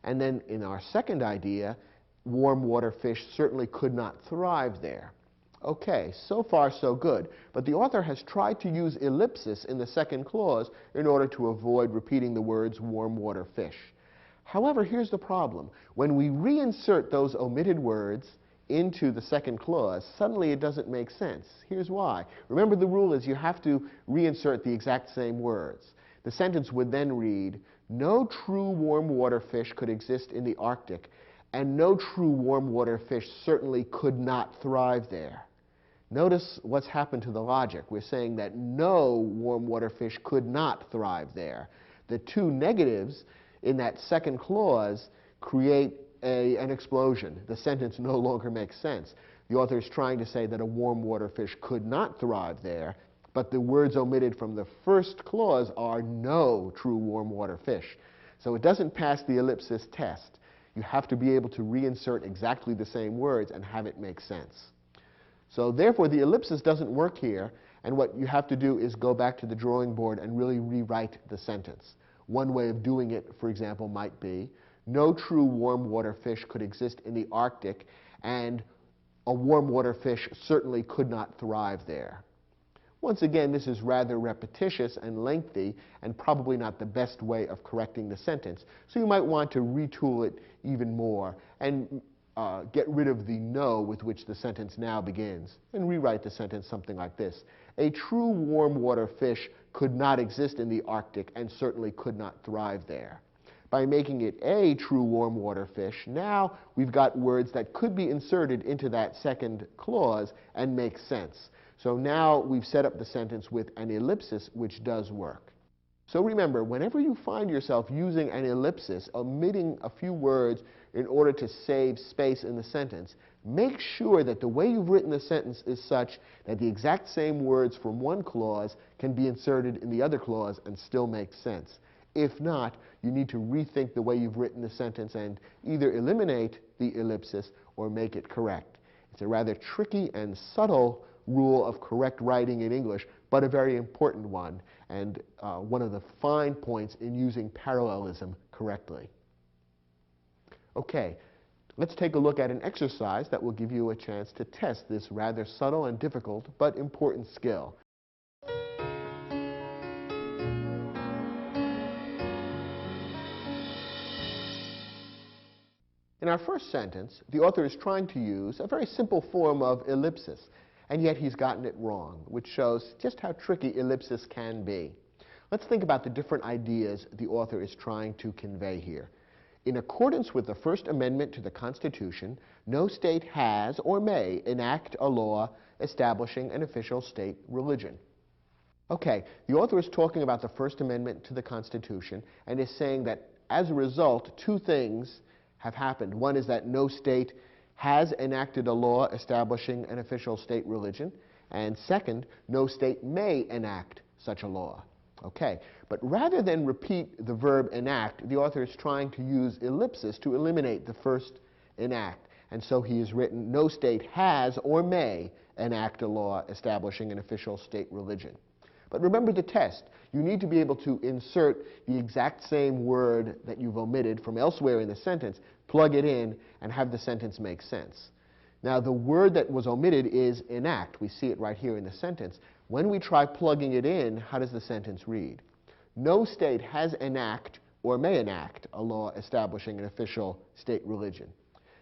And then in our second idea, warm water fish certainly could not thrive there. Okay, so far so good, but the author has tried to use ellipsis in the second clause in order to avoid repeating the words warm water fish. However, here's the problem. When we reinsert those omitted words into the second clause, suddenly it doesn't make sense. Here's why. Remember, the rule is you have to reinsert the exact same words. The sentence would then read, no true warm water fish could exist in the Arctic, and no true warm water fish certainly could not thrive there. Notice what's happened to the logic. We're saying that no warm water fish could not thrive there. The two negatives in that second clause create an explosion. The sentence no longer makes sense. The author is trying to say that a warm water fish could not thrive there, but the words omitted from the first clause are no true warm water fish. So it doesn't pass the ellipsis test. You have to be able to reinsert exactly the same words and have it make sense. So therefore, the ellipsis doesn't work here, and what you have to do is go back to the drawing board and really rewrite the sentence. One way of doing it, for example, might be, no true warm water fish could exist in the Arctic, and a warm water fish certainly could not thrive there. Once again, this is rather repetitious and lengthy and probably not the best way of correcting the sentence. So you might want to retool it even more and get rid of the no with which the sentence now begins and rewrite the sentence something like this. A true warm water fish could not exist in the Arctic and certainly could not thrive there. By making it a true warm water fish, now we've got words that could be inserted into that second clause and make sense. So now we've set up the sentence with an ellipsis, which does work. So remember, whenever you find yourself using an ellipsis, omitting a few words in order to save space in the sentence, make sure that the way you've written the sentence is such that the exact same words from one clause can be inserted in the other clause and still make sense. If not, you need to rethink the way you've written the sentence and either eliminate the ellipsis or make it correct. It's a rather tricky and subtle rule of correct writing in English, but a very important one, and one of the fine points in using parallelism correctly. Okay, let's take a look at an exercise that will give you a chance to test this rather subtle and difficult but important skill. In our first sentence, the author is trying to use a very simple form of ellipsis, and yet he's gotten it wrong, which shows just how tricky ellipsis can be. Let's think about the different ideas the author is trying to convey here. In accordance with the First Amendment to the Constitution, no state has or may enact a law establishing an official state religion. Okay, the author is talking about the First Amendment to the Constitution and is saying that as a result, two things have happened. One is that no state has enacted a law establishing an official state religion, and second, no state may enact such a law. Okay, but rather than repeat the verb enact, the author is trying to use ellipsis to eliminate the first enact, and so he has written, no state has or may enact a law establishing an official state religion. But remember the test. You need to be able to insert the exact same word that you've omitted from elsewhere in the sentence, plug it in, and have the sentence make sense. Now, the word that was omitted is enact. We see it right here in the sentence. When we try plugging it in, how does the sentence read? No state has enact or may enact a law establishing an official state religion.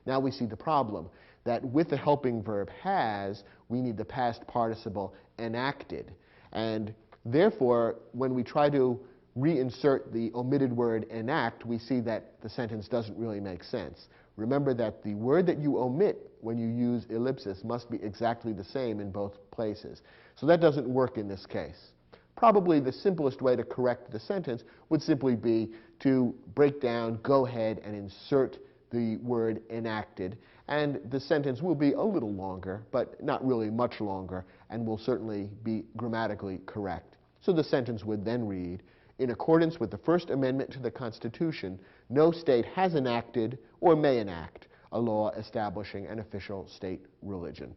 Now we see the problem, that with the helping verb has, we need the past participle enacted. And therefore, when we try to reinsert the omitted word enact, we see that the sentence doesn't really make sense. Remember that the word that you omit when you use ellipsis must be exactly the same in both places. So that doesn't work in this case. Probably the simplest way to correct the sentence would simply be to break down, go ahead and insert the word enacted, and the sentence will be a little longer, but not really much longer, and will certainly be grammatically correct. So the sentence would then read, in accordance with the First Amendment to the Constitution, no state has enacted or may enact a law establishing an official state religion.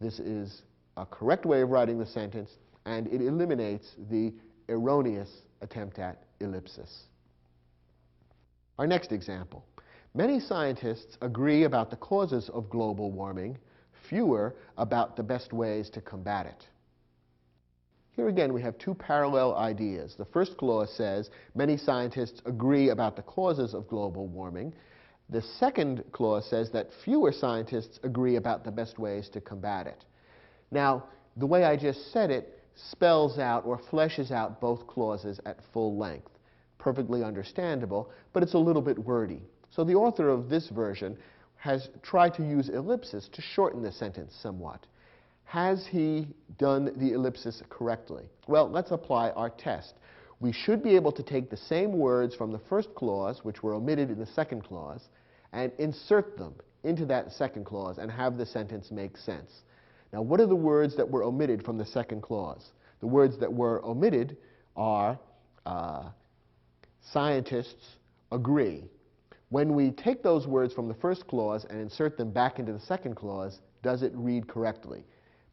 This is a correct way of writing the sentence, and it eliminates the erroneous attempt at ellipsis. Our next example. Many scientists agree about the causes of global warming, fewer about the best ways to combat it. Here again we have two parallel ideas. The first clause says many scientists agree about the causes of global warming. The second clause says that fewer scientists agree about the best ways to combat it. Now, the way I just said it spells out or fleshes out both clauses at full length. Perfectly understandable, but it's a little bit wordy. So the author of this version has tried to use ellipsis to shorten the sentence somewhat. Has he done the ellipsis correctly? Well, let's apply our test. We should be able to take the same words from the first clause, which were omitted in the second clause, and insert them into that second clause and have the sentence make sense. Now, what are the words that were omitted from the second clause? The words that were omitted are scientists agree. When we take those words from the first clause and insert them back into the second clause, does it read correctly?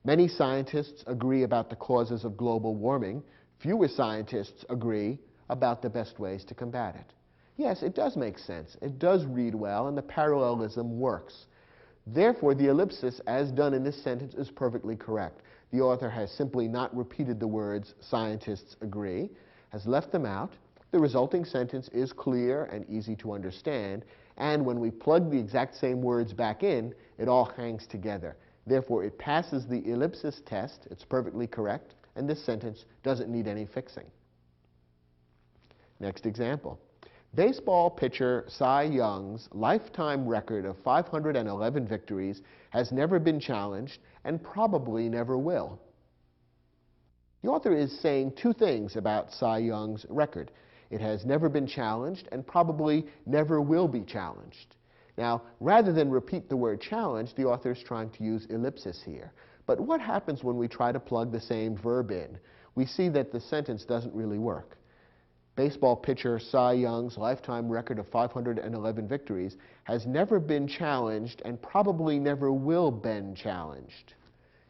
Many scientists agree about the causes of global warming. Fewer scientists agree about the best ways to combat it. Yes, it does make sense. It does read well, and the parallelism works. Therefore, the ellipsis, as done in this sentence, is perfectly correct. The author has simply not repeated the words scientists agree, has left them out. The resulting sentence is clear and easy to understand, and when we plug the exact same words back in, it all hangs together. Therefore, it passes the ellipsis test, it's perfectly correct, and this sentence doesn't need any fixing. Next example. Baseball pitcher Cy Young's lifetime record of 511 victories has never been challenged and probably never will. The author is saying two things about Cy Young's record. It has never been challenged and probably never will be challenged. Now, rather than repeat the word challenge, the author is trying to use ellipsis here. But what happens when we try to plug the same verb in? We see that the sentence doesn't really work. Baseball pitcher Cy Young's lifetime record of 511 victories has never been challenged and probably never will been challenged.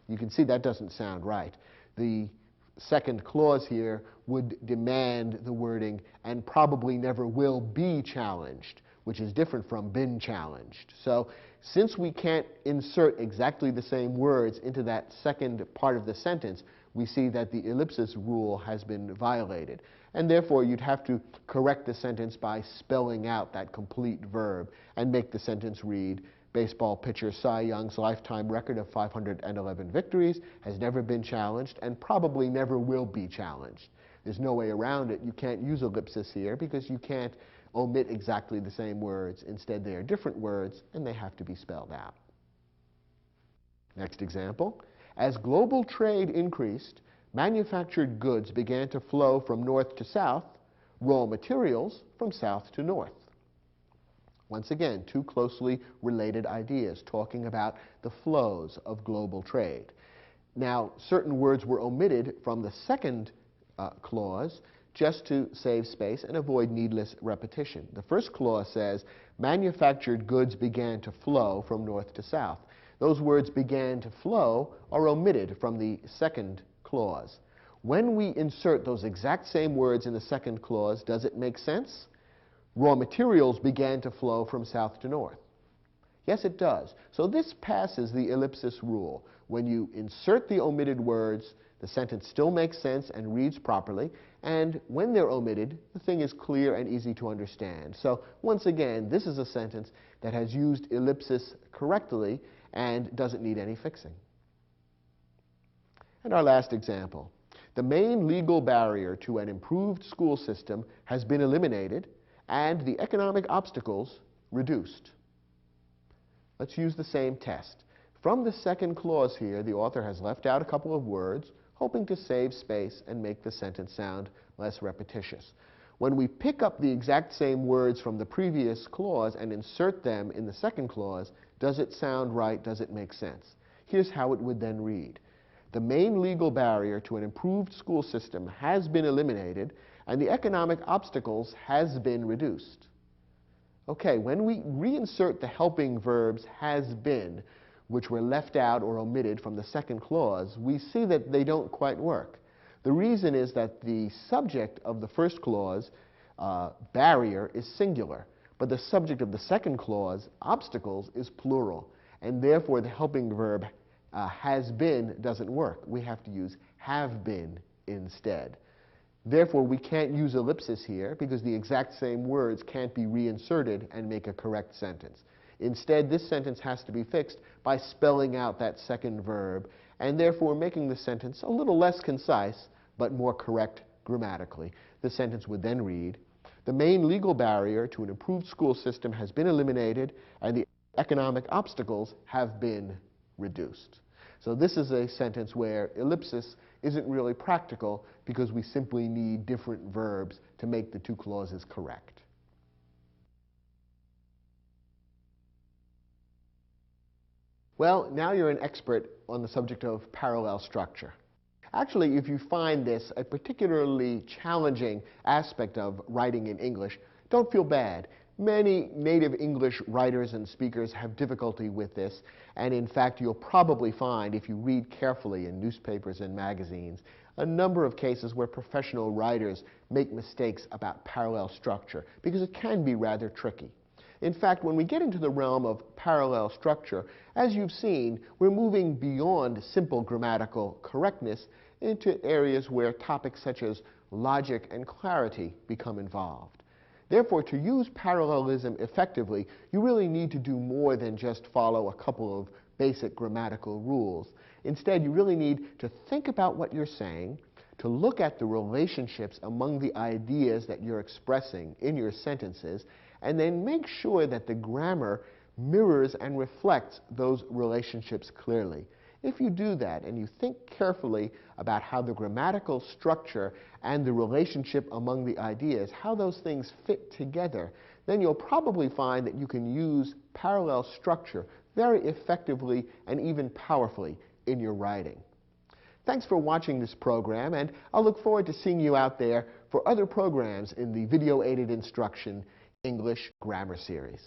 You can see that doesn't sound right. The second clause here would demand the wording and probably never will be challenged, which is different from been challenged. So since we can't insert exactly the same words into that second part of the sentence, we see that the ellipsis rule has been violated. And therefore, you'd have to correct the sentence by spelling out that complete verb and make the sentence read, baseball pitcher Cy Young's lifetime record of 511 victories has never been challenged and probably never will be challenged. There's no way around it. You can't use ellipsis here because you can't omit exactly the same words. Instead, they are different words, and they have to be spelled out. Next example. As global trade increased, manufactured goods began to flow from north to south, raw materials from south to north. Once again, two closely related ideas talking about the flows of global trade. Now, certain words were omitted from the second clause just to save space and avoid needless repetition. The first clause says, manufactured goods began to flow from north to south. Those words began to flow are omitted from the second clause. When we insert those exact same words in the second clause, does it make sense? Raw materials began to flow from south to north. Yes, it does. So this passes the ellipsis rule. When you insert the omitted words, the sentence still makes sense and reads properly, and when they're omitted, the thing is clear and easy to understand. So once again, this is a sentence that has used ellipsis correctly and doesn't need any fixing. And our last example. The main legal barrier to an improved school system has been eliminated and the economic obstacles reduced. Let's use the same test. From the second clause here, the author has left out a couple of words, hoping to save space and make the sentence sound less repetitious. When we pick up the exact same words from the previous clause and insert them in the second clause, does it sound right? Does it make sense? Here's how it would then read. The main legal barrier to an improved school system has been eliminated and the economic obstacles has been reduced. Okay, when we reinsert the helping verbs has been, which were left out or omitted from the second clause, we see that they don't quite work. The reason is that the subject of the first clause, barrier, is singular, but the subject of the second clause, obstacles, is plural, and therefore the helping verb has been doesn't work. We have to use have been instead. Therefore, we can't use ellipsis here because the exact same words can't be reinserted and make a correct sentence. Instead, this sentence has to be fixed by spelling out that second verb and therefore making the sentence a little less concise but more correct grammatically. The sentence would then read, the main legal barrier to an improved school system has been eliminated and the economic obstacles have been reduced. So this is a sentence where ellipsis isn't really practical because we simply need different verbs to make the two clauses correct. Well, now you're an expert on the subject of parallel structure. Actually, if you find this a particularly challenging aspect of writing in English, don't feel bad. Many native English writers and speakers have difficulty with this, and in fact, you'll probably find, if you read carefully in newspapers and magazines, a number of cases where professional writers make mistakes about parallel structure, because it can be rather tricky. In fact, when we get into the realm of parallel structure, as you've seen, we're moving beyond simple grammatical correctness into areas where topics such as logic and clarity become involved. Therefore, to use parallelism effectively, you really need to do more than just follow a couple of basic grammatical rules. Instead, you really need to think about what you're saying, to look at the relationships among the ideas that you're expressing in your sentences, and then make sure that the grammar mirrors and reflects those relationships clearly. If you do that and you think carefully about how the grammatical structure and the relationship among the ideas, how those things fit together, then you'll probably find that you can use parallel structure very effectively and even powerfully in your writing. Thanks for watching this program, and I'll look forward to seeing you out there for other programs in the Video Aided Instruction English Grammar Series.